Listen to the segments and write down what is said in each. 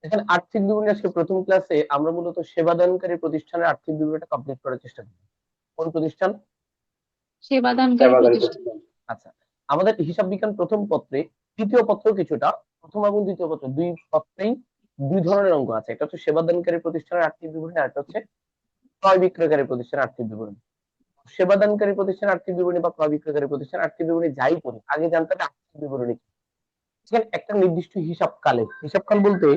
এখানে আর্থিক বিবরণী আজকে প্রথম ক্লাসে আমরা মূলত সেবাদানকারী প্রতিষ্ঠানের আর্থিক বিবরণীটা কমপ্লিট করার চেষ্টা করি। কোন প্রতিষ্ঠান? সেবাদানকারী প্রতিষ্ঠান। আচ্ছা, আমাদের হিসাব বিজ্ঞান প্রথম পত্রে, দ্বিতীয় পত্র কিছুটা, প্রথম এবং দ্বিতীয় পত্র দুই পত্রেই দুই ধরনের অঙ্ক আছে। একটা হচ্ছে সেবাদানকারী প্রতিষ্ঠানের আর্থিক বিবরণী, আর একটা হচ্ছে ক্রয় বিক্রয়কারী প্রতিষ্ঠানের আর্থিক বিবরণী। সেবাদানকারী প্রতিষ্ঠানের আর্থিক বিবরণী বা ক্রয় বিক্রয়কারী প্রতিষ্ঠানের আর্থিক বিবরণী যাই করি, আগে জানতে হবে আর্থিক বিবরণী কি। এখানে একটা নির্দিষ্ট হিসাবকালে, হিসাবকাল বলতে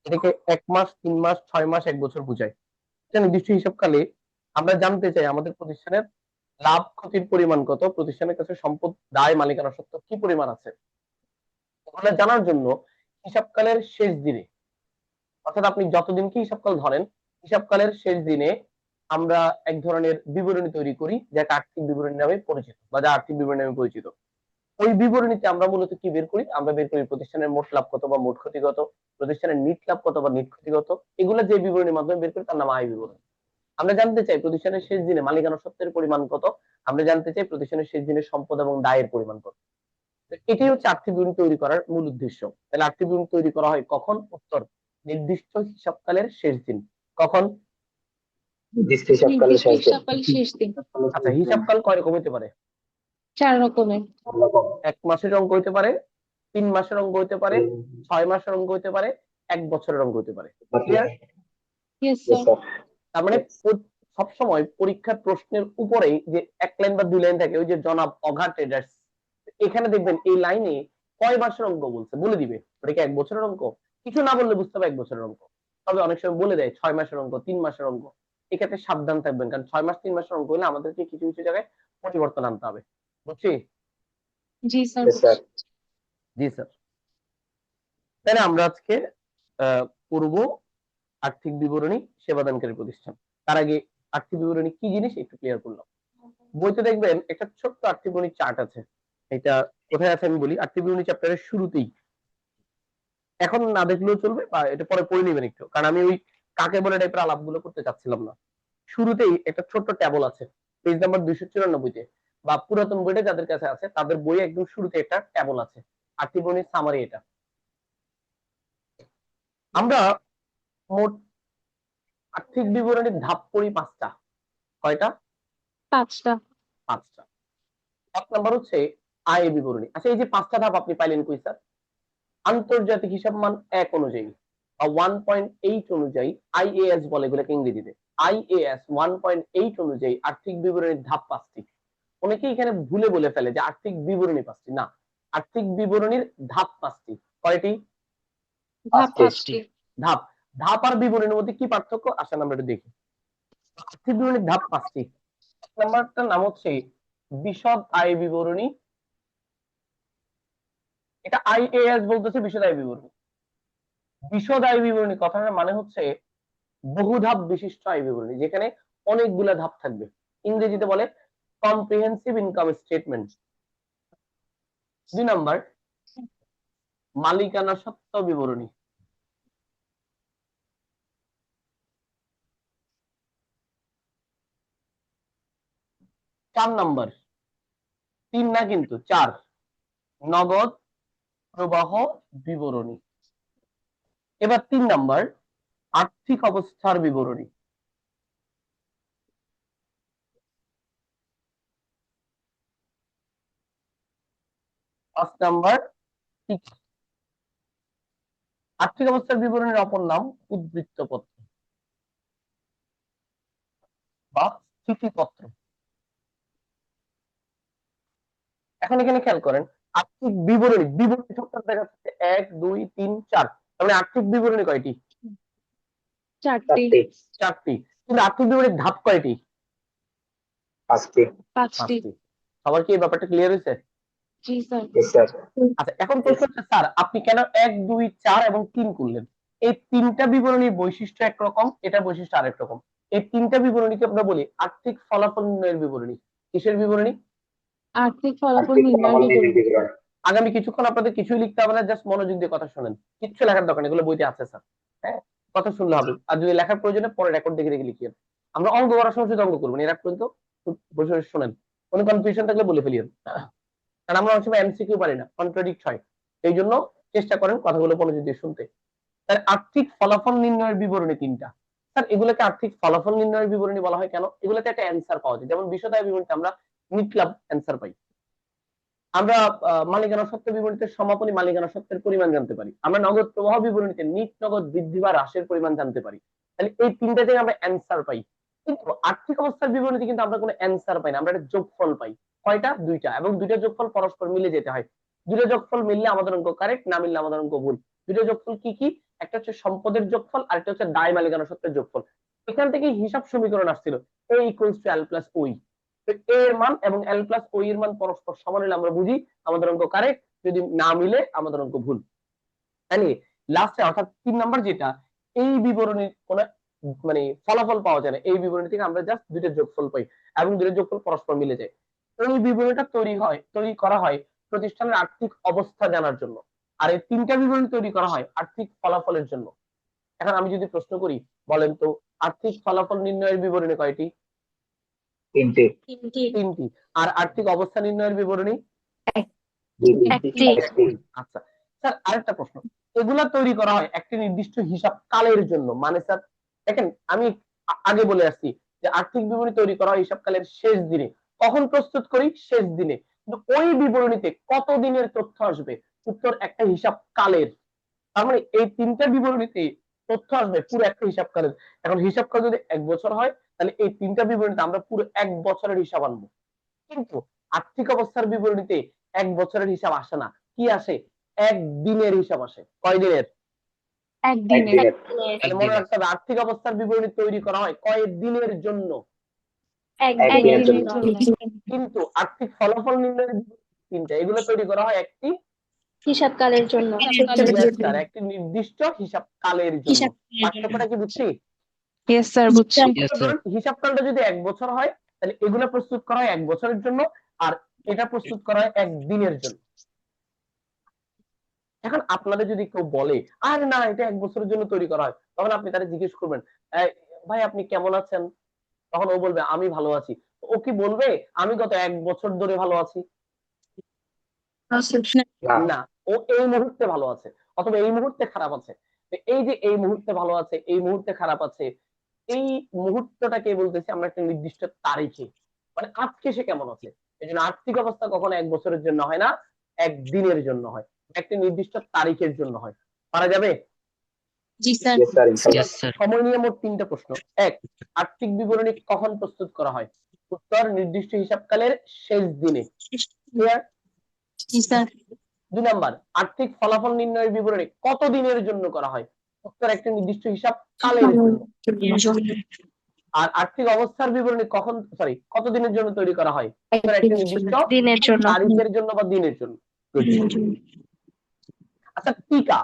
এটাকে 1 মাস, 3 মাস, 6 মাস, 1 বছর বোঝায়। একটা নির্দিষ্ট হিসাবকালে আমরা জানতে চাই আমাদের প্রতিষ্ঠানের লাভ ক্ষতির পরিমাণ কত, প্রতিষ্ঠানের কাছে সম্পদ, দায়, মালিকানা সত্ত্ব কি পরিমাণ আছে। এগুলো জানার জন্য হিসাবকালের শেষ দিনে, অর্থাৎ আপনি যতদিন কি হিসাবকাল ধরেন, হিসাবকালের শেষ দিনে আমরা এক ধরনের বিবরণী তৈরি করি, যেটা আর্থিক বিবরণী নামে পরিচিত বা যা আর্থিক বিবরণী নামে পরিচিত। ওই বিবরণীতে আমরা মূলত কি বের করি? আমরা বের করি প্রতিষ্ঠানের মোট লাভ কত বা মোট ক্ষতিগত, প্রতিষ্ঠানের নিট লাভ কত বা নিট ক্ষতিগত। এগুলো যে বিবরণীর মাধ্যমে বের করি তার নাম আয় বিবরণী। আমরা জানতে চাই প্রতিষ্ঠানের শেষ দিনে মালিকানা সত্ত্বের পরিমাণ কত, আমরা জানতে চাই প্রতিষ্ঠানের শেষ দিনে সম্পদ এবং দায়ের পরিমাণ কত। এটাই হচ্ছে আর্থিক বিবরণী তৈরি করার মূল উদ্দেশ্য। তাহলে আর্থিক বিবরণী তৈরি করা হয় কখন? উত্তর, নির্দিষ্ট হিসাবকালের শেষ দিন। কখন? নির্দিষ্ট হিসাবকালের শেষ দিন। আচ্ছা, হিসাবকাল কয় রকম হতে পারে? 4 রকমের। 1 মাসের অঙ্ক হইতে পারে, 3 মাসের অঙ্ক হইতে পারে, 6 মাসের অঙ্ক হইতে পারে, 1 বছরের অঙ্ক হইতে পারে। ক্লিয়ার? Yes sir. তার মানে সবসময় পরীক্ষার প্রশ্নের উপরেই যে 1 লাইন বা 2 লাইন থাকে, ওই যে জনাব অঘা ট্রেডার্স, এখানে দেখবেন এই লাইনে কয় মাসের অঙ্ক বলছে বলে দিবে। ওটা কি 1 বছরের অঙ্ক? কিছু না বললে বুঝতে হবে 1 বছরের অঙ্ক। তবে অনেক সময় বলে দেয় 6 মাসের অঙ্ক, 3 মাসের অঙ্ক। এক্ষেত্রে সাবধান থাকবেন, কারণ 6 মাস 3 মাসের অঙ্ক হলে আমাদেরকে কিছু কিছু জায়গায় পরিবর্তন আনতে হবে। বুঝছি? জি স্যার। জি স্যার। তাহলে আমরা আজকে করব আর্থিক বিবরণী সেবাদানকারী প্রতিষ্ঠান। তার আগে আর্থিক বিবরণী কি জিনিস একটু ক্লিয়ার করলাম। বইতে দেখবেন একটা ছোট্ট আর্থিক বিবরণী চার্ট আছে। এটা কোথায় আছে আমি বলি, আর্থিক বিবরণী চ্যাপ্টারের শুরুতেই। এখন না দেখলেও চলবে, বা এটা পরে পড়ে নেবেন একটু, কারণ আমি ওই কাকে বলে টাইপের আলাপগুলো করতে চাচ্ছিলাম না। শুরুতেই একটা ছোট্ট ট্যাবল আছে, পেজ নাম্বার 294-তে, বা পুরাতন বইটা যাদের কাছে আছে তাদের বই একদম শুরুতে একটা ট্যাবল আছে, আর্থিক বিবরণীর সামারি। এটা আমরা মোট আর্থিক বিবরণীর ধাপ করি 5টা। কয়টা? 5টা। 5টা। 1 নম্বর হচ্ছে আয় বিবরণী। আচ্ছা, এই যে 5টা ধাপ আপনি পাইলেন কই স্যার? আন্তর্জাতিক হিসাব মান 1 অনুযায়ী বা 1.8 অনুযায়ী, আইএএস বলে এগুলোকে ইংরেজিতে, আইএএস 1.8 অনুযায়ী আর্থিক বিবরণীর ধাপ 5টি। অনেকেই এখানে ভুলে বলে ফেলে যে আর্থিক বিবরণী 5টি, না, আর্থিক বিবরণীর ধাপ 5টি। কয়টি? ধাপ 5টি। ধাপ। ধাপ আর বিবরণীর মধ্যে কি পার্থক্য আসেন আমরা একটু দেখি। আর্থিক বিবরণীর ধাপ 5টি। 1 নম্বরটার নাম হচ্ছে বিশদ আয় বিবরণী। এটা আইএএস বলতেছে বিশদ আয় বিবরণী। বিশদ আয় বিবরণী কথাটার মানে হচ্ছে বহু ধাপ বিশিষ্ট আয় বিবরণী, যেখানে অনেকগুলা ধাপ থাকবে। ইংরেজিতে বলে কম্প্রিহেন্সিভ ইনকাম স্টেটমেন্ট। 2 নম্বর মালিকানা সত্ত্ব বিবরণী। 4 নম্বর, 3 না কিন্তু 4, নগদ প্রবাহ বিবরণী। এবার 3 নম্বর আর্থিক অবস্থার বিবরণী। 5 নম্বর আর্থিক অবস্থার বিবরণীর অপর নাম উদ্ধৃত্তপত্র বা স্থিতিপত্র। এখন এখানে খেয়াল করেন, আর্থিক বিবরণী, বিবরণী সূত্র দেখা যাচ্ছে 1 2 3 4, তাহলে আর্থিক বিবরণী কয়টি? 4টি। 4টি। কিন্তু আর্থিক বিবরণীর ধাপ কয়টি? 5টি। সবার কি এই ব্যাপারটা ক্লিয়ার হয়েছে? জি স্যার। আচ্ছা, এখন প্রশ্ন হচ্ছে স্যার আপনি কেন 1 2 4 এবং 3 করলেন? এই 3টা বিবরণীর বৈশিষ্ট্য একরকম, এটা বৈশিষ্ট্য আরেক রকম। এই 3টা বিবরণীকে আমরা বলি আর্থিক ফলাফল নির্ণয়ের বিবরণী। কিসের বিবরণী? আর্থিক ফলাফল নির্ণয়ের বিবরণী। আগামী কিছুক্ষণ আপনাদের কিছুই লিখতে হবে না, জাস্ট মনোযোগ দিয়ে কথা শুনেন। কিচ্ছু লেখার দরকার নেই, এগুলো বইতে আছে স্যার। হ্যাঁ, কথা শুনলে হবে, আর যদি লেখার প্রয়োজনে পরে রেকর্ড দেখে দেখে লিখিয়েন। আমরা অঙ্ক করার সময় শুধু অঙ্ক করবো, এরা পর্যন্ত বসে বসে শোনেন। কোনো কনফিউশন থাকলে বলে ফেলিয়েন, কারণ আমরা অনেক সময় এমসিকিউ পারি না, কন্ট্রাডিক্ট হয়। এই জন্য চেষ্টা করেন কথাগুলো মনোযোগ দিয়ে শুনতে। তাহলে আর্থিক ফলাফল নির্ণয়ের বিবরণী তিনটা। স্যার এগুলোকে আর্থিক ফলাফল নির্ণয়ের বিবরণী বলা হয় কেন? এগুলোতে একটা অ্যান্সার পাওয়া যায়, যেমন বিশদ আয় বিবরণীতে আমরা নিকলাব অ্যান্সার পাই। আমরা মালিকানা সত্ত্বের বিবরণীতে সমাপনী মালিকানা সত্ত্বের পরিমাণ জানতে পারি। আমরা নগদ প্রবাহ বিবরণীতে নিট নগদ বৃদ্ধি বা হ্রাসের পরিমাণ জানতে পারি। তাহলে এই তিনটা থেকে আমরা অ্যান্সার পাই। কিন্তু আর্থিক অবস্থার বিবরণীতে কিন্তু আমরা কোনো অ্যান্সার পাই না, আমরা একটা যোগফল পাই। কয়টা? দুইটা, এবং দুইটা যোগফল পরস্পর মিলে যেতে হয়। দুইটা যোগফল মিললে আমাদের অঙ্ক কারেক্ট, না মিললে আমাদের অঙ্ক ভুল। দুইটা যোগফল কি কি? একটা হচ্ছে সম্পদের যোগফল, আর একটা হচ্ছে দায় মালিকানা সত্ত্বের যোগফল। এখান থেকে হিসাব সমীকরণ আসছিল a equals to l plus ওই। তো a এর মান এবং l প্লাস ওই এর মান পরস্পর সমান হলে আমরা বুঝি আমাদের অঙ্ক কারেক্ট, যদি না মিলে আমাদের অঙ্ক ভুল। তাহলে লাস্টে অর্থাৎ 3 নাম্বার যেটা, এই বিবরণীর কোন মানে ফলাফল পাওয়া যায় না, এই বিবরণী থেকে আমরা জাস্ট দুইটা যোগফল পাই এবং দুইটা যোগফল পরস্পর মিলে যায়। এই বিবরণীটা তৈরি করা হয় প্রতিষ্ঠানের আর্থিক অবস্থা জানার জন্য, আর এই তিনটা বিবরণী তৈরি করা হয় আর্থিক ফলাফলের জন্য। এখন আমি যদি প্রশ্ন করি, বলেন তো আর্থিক ফলাফল নির্ণয়ের বিবরণী কয়টি? তিনটি। তিনটি। আর আর্থিক অবস্থা নির্ণয়ের বিবরণী? একটি। আচ্ছা স্যার, আরেকটা প্রশ্ন, এগুলা তৈরি করা হয় একটি নির্দিষ্ট হিসাব কালের জন্য, মানে স্যার দেখেন আমি আগে বলে আসছি যে আর্থিক বিবরণী তৈরি করা হয় হিসাব কালের শেষ দিনে। কখন প্রস্তুত করি? শেষ দিনে। কিন্তু ওই বিবরণীতে কত দিনের তথ্য আসবে? উত্তর একটা হিসাব কালের। তার মানে এই তিনটা বিবরণীতে তথ্য আসবে পুরো একটা হিসাব কালের। এখন হিসাব কাল যদি 1 বছর হয়, তাহলে এই তিনটা বিবরণীতে আমরা পুরো 1 বছরের হিসাব আনবো। কিন্তু আর্থিক অবস্থার বিবরণীতে 1 বছরের হিসাব আসে না, কি আসে? 1 দিনের হিসাব আসে। কয় দিনের? একদিনের। তাহলে মনে রাখতে হবে আর্থিক অবস্থার বিবরণী তৈরি করা হয় কয় দিনের জন্য? একদিনের জন্য। কিন্তু আর্থিক ফলাফল নির্ণয়ের তিনটা, এগুলো তৈরি করা হয় একটি হিসাবকালের জন্য। একটি নির্দিষ্ট হিসাব কালের জন্য। পার্থক্যটা কি বুঝছি? ইয়েস স্যার, বুঝছি। হিসাব কালটা যদি 1 বছর হয়, তাহলে এগুলো প্রস্তুত করা হয় 1 বছরের জন্য, আর এটা প্রস্তুত করা হয় 1 দিনের জন্য। এখন আপনাদের যদি কেউ বলে আর না এটা 1 বছরের জন্য তৈরি করা হয়, তখন আপনি তাকে জিজ্ঞেস করবেন, ভাই আপনি কেমন আছেন? তখন ও বলবে আমি ভালো আছি। ও কি বলবে আমি গত 1 বছর ধরে ভালো আছি? না, ও এই মুহূর্তে ভালো আছে অথবা এই মুহূর্তে খারাপ আছে। এই যে এই মুহূর্তে ভালো আছে, এই মুহূর্তে খারাপ আছে, এই মুহূর্তটাকে বলতেছি আমরা একটা নির্দিষ্ট তারিখে, মানে আজকে সে কেমন আছে। এই জন্য আর্থিক অবস্থা কখনো 1 বছরের জন্য হয় না, 1 দিনের জন্য হয়, একটি নির্দিষ্ট তারিখের জন্য হয়। পারা যাবে? জি স্যার। সময় নিয়ে মোট 3টা প্রশ্ন। 1, আর্থিক বিবরণী কখন প্রস্তুত করা হয়? উত্তর নির্দিষ্ট হিসাবকালের শেষ দিনে। ক্লিয়ার? জি স্যার। 2 নাম্বার, আর্থিক ফলাফল নির্ণয়ের বিবরণী কত দিনের জন্য করা হয়? উত্তর একটি নির্দিষ্ট হিসাব কালের জন্য। আর আর্থিক অবস্থার বিবরণী কত দিনের জন্য তৈরি করা হয়? উত্তর একটি নির্দিষ্ট দিনের জন্য। তারিখের জন্য বা দিনের জন্য। আচ্ছা, টিকা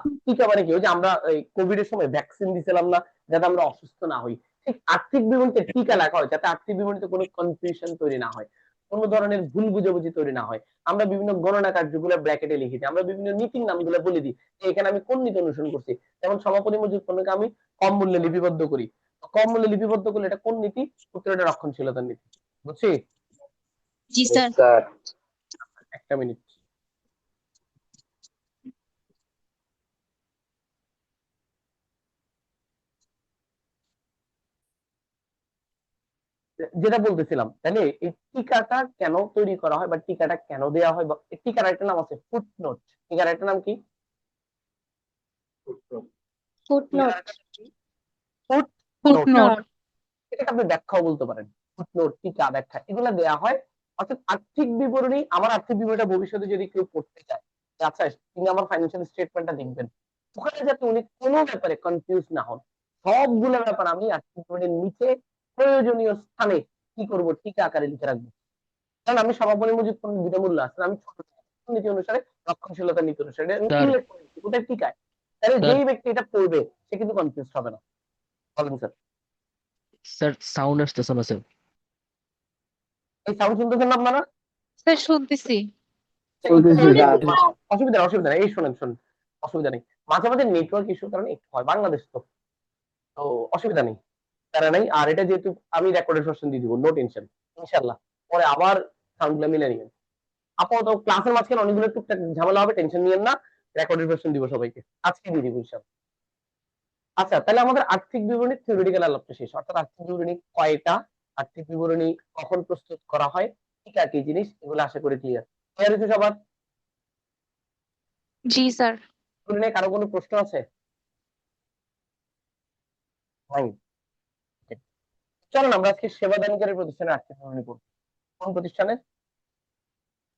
মানে কি? ওই যে আমরা কোভিড এর সময় ভ্যাকসিন দিছিলাম না, যাতে আমরা অসুস্থ না হই, ঠিক আর্থিক বিবরণীতে টিকা লেখা হয় যাতে আর্থিক বিবরণীতে কোনো কনফিউশন তৈরি না হয়, কোনো ধরনের ভুল বুঝাবুঝি তৈরি না হয়। আমরা বিভিন্ন গণনা কার্যগুলো ব্র্যাকেটে লিখে দিই, আমরা বিভিন্ন নীতির নামগুলো বলে দিই যে এখানে আমি কোন নীতি অনুসরণ করছি। যেমন সমাপনী মজুদ পণ্যকে আমি কম মূল্যে লিপিবদ্ধ করি, কম মূল্যে লিপিবদ্ধ করলে এটা কোন নীতি? উত্তর এটা রক্ষণশীলতার নীতি। বুঝছি? জি স্যার। একটা মিনিট। যেটা বলতেছিলাম, তাহলে এই টিকাটা কেন তৈরি করা হয় বা টিকাটা কেন দেওয়া হয়, বা টিকার একটা নাম আছে ফুটনোট। টিকার একটা নাম কি? ফুটনোট। ফুটনোট। এটাকে আপনি ব্যাখ্যাও বলতে পারেন। ফুটনোট, টিকা, ব্যাখ্যা এগুলো দেওয়া হয়। অর্থাৎ আর্থিক বিবরণী, আমার আর্থিক বিবরণীটা ভবিষ্যতে যদি কেউ পড়তে চায়, আচ্ছা তিনি আমার ফাইন্যান্সিয়াল স্টেটমেন্টটা দেখবেন, ওখানে যাতে উনি কোনো ব্যাপারে কনফিউজ না হন, সবগুলো ব্যাপার আমি আর্থিক বিবরণীর নিচে প্রয়োজনীয় স্থানে কি করব, টিকা আকারে লিখে রাখবো। কারণ আমি সমাপনী মজুদ পণ্যের দুটো মূল্য আছে, আমি ছোট নীতি অনুসারে রক্ষণশীলতা নীতি অনুসারে উল্লেখ করেছি ওটাই টিকায়। তাহলে যেই ব্যক্তি এটা পড়বে সে কিন্তু কনফিউজ হবে না। বলেন স্যার। স্যার সাউন্ড আসতেছে না স্যার। এই সাউন্ড শুনতেছেন না আপনারা? স্যার শুনতেছি। অসুবিধা নেই, এই শোনেন অসুবিধা নেই। মাঝে মাঝে নেটওয়ার্ক ইস্যুর কারণে একটু হয়, বাংলাদেশ তো তো অসুবিধা নেই, তারা নাই। আর এটা যেহেতু আমি রেকর্ডেড ভার্সন দিয়ে দিব, নো টেনশন, ইনশাল্লাহ পরে আবার সাউন্ডগুলো মিলে নিবেন। আপাতত ক্লাসের মাঝখানে অনেকগুলো টুকটাক ঝামেলা হবে, টেনশন নিয়েন না, রেকর্ডেড ভার্সন দিব সবাইকে, আজকে দিয়ে দিব ইনশাল্লাহ। আচ্ছা, তাহলে আমাদের আর্থিক বিবরণী থিওরিটিক্যাল আলাপটা শেষ। অর্থাৎ আর্থিক বিবরণী কয়টা, আর্থিক বিবরণী কখন প্রস্তুত করা হয়, এটা কি জিনিস, এগুলো আশা করি ক্লিয়ার। ক্লিয়ার হয়েছে সবার? জি স্যার। এগুলো নিয়ে কারো কোনো প্রশ্ন আছে? নাই? চলুন আমরা আজকে সেবাদানকারী প্রতিষ্ঠানের আর্থিক বিবরণী পড়ব। কোন প্রতিষ্ঠানের?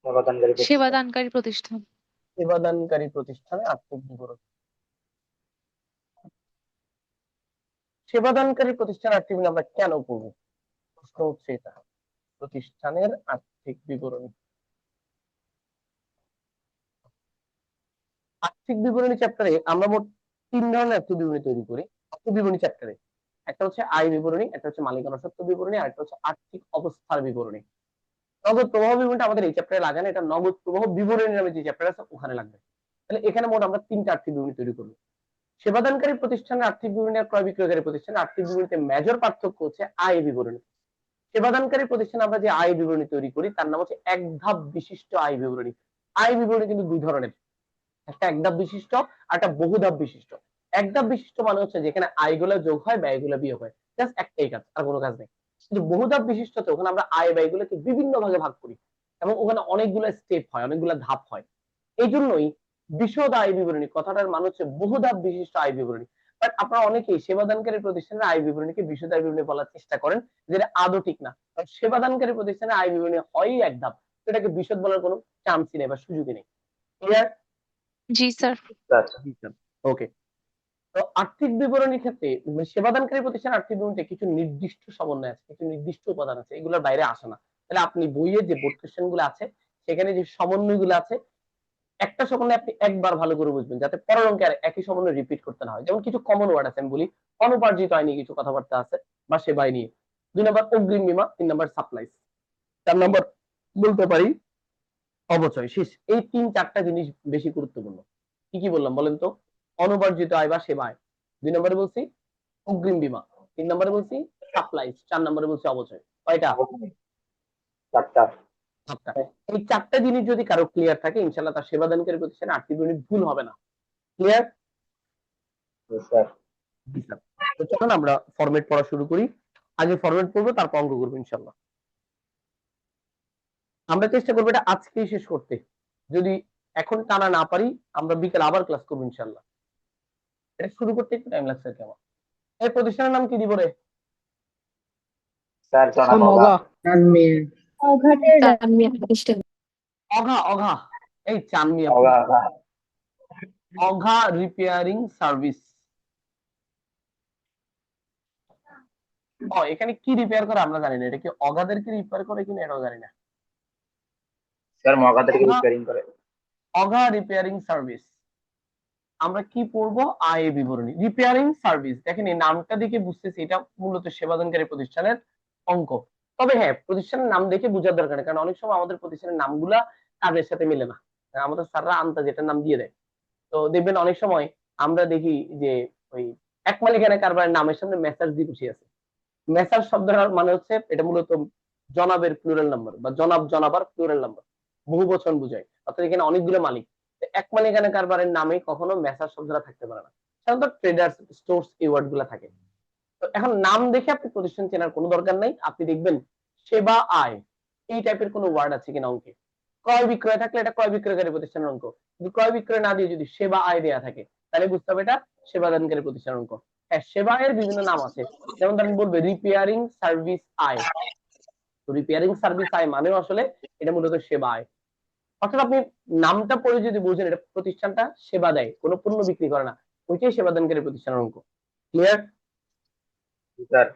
সমাধানকারী প্রতিষ্ঠান। সেবাদানকারী প্রতিষ্ঠান। সেবাদানকারী প্রতিষ্ঠানের আর্থিক বিবরণ। সেবাদানকারী প্রতিষ্ঠানের আর্থিক বিবরণী আমরা কেন পড়বো? প্রশ্ন হচ্ছে এটা। প্রতিষ্ঠানের আর্থিক বিবরণী। আর্থিক বিবরণী চ্যাপ্টারে আমরা মোট 3 ধরনের আর্থিক বিবরণী তৈরি করি। আর্থিক বিবরণী চ্যাপ্টারে একটা হচ্ছে আয় বিবরণী, একটা হচ্ছে মালিকানা সত্ত্ব বিবরণী, আর একটা হচ্ছে আর্থিক অবস্থার বিবরণী। নগদ প্রবাহ বিবরণীটা আমাদের এই চ্যাপ্টারে লাগে না, এটা নগদ প্রবাহ বিবরণী নামে যে চ্যাপ্টার আছে ওখানে লাগবে। তাহলে এখানে মোট আমরা 3টা আর্থিক বিবরণী তৈরি করব। সেবাদানকারী প্রতিষ্ঠানের আর্থিক বিবরণী আর ক্রয় বিক্রয়কারী প্রতিষ্ঠানের আর্থিক বিবরণীতে মেজর পার্থক্য হচ্ছে আয় বিবরণী। সেবাদানকারী প্রতিষ্ঠানে আমরা যে আয় বিবরণী তৈরি করি তার নাম হচ্ছে এক ধাপ বিশিষ্ট আয় বিবরণী। আয় বিবরণী কিন্তু দুই ধরনের, একটা এক ধাপ বিশিষ্ট আর একটা বহু ধাপ বিশিষ্ট। এক ধাপ বিশিষ্ট মানে হচ্ছে যেখানে আয়গুলো যোগ হয় ব্যয়গুলো বিয়োগ হয়, জাস্ট একটাই কাজ, আর কোনো কাজ নেই। কিন্তু বহু ধাপ বিশিষ্টতে ওখানে আমরা আয় ব্যয়গুলোকে বিভিন্ন ভাগে ভাগ করি এবং ওখানে অনেকগুলো স্টেপ হয়, অনেকগুলো ধাপ হয়। এই জন্যই বিশদ আয় বিবরণী কথাটার মানে হচ্ছে বহু ধাপ বিশিষ্ট আয় বিবরণী। বাট আপনারা অনেকেই সেবাদানকারী প্রতিষ্ঠানের আয় বিবরণীকে বিশদ আয় বিবরণী বলার চেষ্টা করেন, যেটা আদৌ ঠিক না। কারণ সেবাদানকারী প্রতিষ্ঠানের আয় বিবরণী হয়ই এক ধাপ, এটাকে বিশদ বলার কোনো চান্সই নেই বা সুযোগই নেই। ক্লিয়ার? জি স্যার। আচ্ছা। ওকে। তো আর্থিক বিবরণীর ক্ষেত্রে সেবাদানকারী প্রতিষ্ঠানের আর্থিক বিবরণীতে কিছু নির্দিষ্ট সমন্বয় আছে, কিছু নির্দিষ্ট উপাদান আছে, এগুলোর বাইরে আসে না। তাহলে আপনি বইয়ে যে বোর্ড কোশ্চেন গুলো আছে সেখানে যে সমন্বয় গুলো আছে, একটা সমন্বয় আপনি একবার ভালো করে বুঝবেন যাতে পরের অঙ্কে আর একই সমন্বয় রিপিট করতে না হয়। যেমন কিছু কমন ওয়ার্ড আছে, আমি বলি অনুপার্জিত আয় নিয়ে কিছু কথাবার্তা আছে বা সেবায় নিয়ে। 2 নম্বর অগ্রিম বীমা, 3 নম্বর সাপ্লাইস, 4 নম্বর বলতে পারি অবচয়। শেষ। এই 3-4টা জিনিস বেশি গুরুত্বপূর্ণ। কি কি বললাম বলেন তো? অনুপার্জিত আয় বা সেবায়, 2 নম্বরে বলছি অগ্রিম বীমা, 3 নম্বরে বলছি সাপ্লাইস, 4 নম্বরে বলছি অবচয়। কয়টা? 4টা। 7টা। এই 4টা জিনিস যদি কারো ক্লিয়ার থাকে ইনশাআল্লাহ তার সেবাদানকারী প্রতিষ্ঠানে আর্থিক বিবরণী ভুল হবে না। ক্লিয়ার? স্যার। জি স্যার। তো চলুন আমরা ফরম্যাট পড়া শুরু করি। আগে ফরম্যাট পড়বো, তারপর অঙ্ক করবো ইনশাআল্লাহ। আমরা চেষ্টা করবো এটা আজকেই শেষ করতে। যদি এখন টানা না পারি আমরা বিকেল আবার ক্লাস করবো ইনশাআল্লাহ। এটা শুরু করতে একটু টাইম লাগছে আর কি আমার। এই প্রতিষ্ঠানের নাম কি দিব রে? স্যার জনাব অগা। অঘাটের অঘা। অঘা এই চানমিয়া, অগা অগা। অঘা repairing service. ও, এখানে কি রিপেয়ার করে আমরা জানি না, এটা কি অগাদেরকে রিপেয়ার করে কিনা এটাও জানি না। স্যার মগাদেরকে অঘা, রিপেয়ারিং করে। অঘা রিপেয়ারিং সার্ভিস। আমরা কি পড়বো? আয় বিবরণী। রিপেয়ারিং সার্ভিস, দেখেন এই নামটা দেখে বুঝতেছি এটা মূলত সেবাদানকারী প্রতিষ্ঠানের অঙ্ক। তবে হ্যাঁ, প্রতিষ্ঠানের নাম দেখে বোঝার দরকার নেই, কারণ অনেক সময় আমাদের প্রতিষ্ঠানের নামগুলা কাজের সাথে মিলে না। আমাদের স্যাররা আন্দাজ এটার নাম দিয়ে দেয়। তো দেখবেন অনেক সময় আমরা দেখি যে ওই এক মালিকানা কারবারের নামের সামনে মেসার্স দিয়ে বসে আছে। মেসার শব্দটার মানে হচ্ছে এটা মূলত জনাবের প্লুরাল নাম্বার বা জনাব জনাবার প্লুরাল নাম্বার, বহু বচন বোঝায়। অর্থাৎ এখানে অনেকগুলো মালিক। এক মালিকানা কারবারের নামে কখনো মেসার শব্দটা থাকতে পারে না, সাধারণত ট্রেডার্স, স্টোরস এই ওয়ার্ড গুলা থাকে। তো এখন নাম দেখে আপনি প্রতিষ্ঠান চেনার কোনো দরকার নাই, আপনি দেখবেন সেবা আয় এই টাইপের কোনো ওয়ার্ড আছে কিনা অঙ্কে। ক্রয় বিক্রয় থাকলে এটা ক্রয় বিক্রয়কারী প্রতিষ্ঠানের অঙ্ক, কিন্তু ক্রয় বিক্রয় না দিয়ে যদি সেবা আয় দেয়া থাকে তাহলে বুঝতে হবে এটা সেবাদানকারী প্রতিষ্ঠানের অঙ্ক। হ্যাঁ, সেবা আয়ের বিভিন্ন নাম আছে, যেমন ধরেন বলবে রিপেয়ারিং সার্ভিস আয়। তো রিপেয়ারিং সার্ভিস আয় মানেও আসলে এটা মূলত সেবা আয়। অর্থাৎ আপনি নামটা পড়ে যদি বুঝেন এটা প্রতিষ্ঠানটা সেবা দেয়, কোনো পণ্য বিক্রি করে না, ওইটাই সেবাদানকারী প্রতিষ্ঠানের অঙ্ক। ক্লিয়ার? স্যার।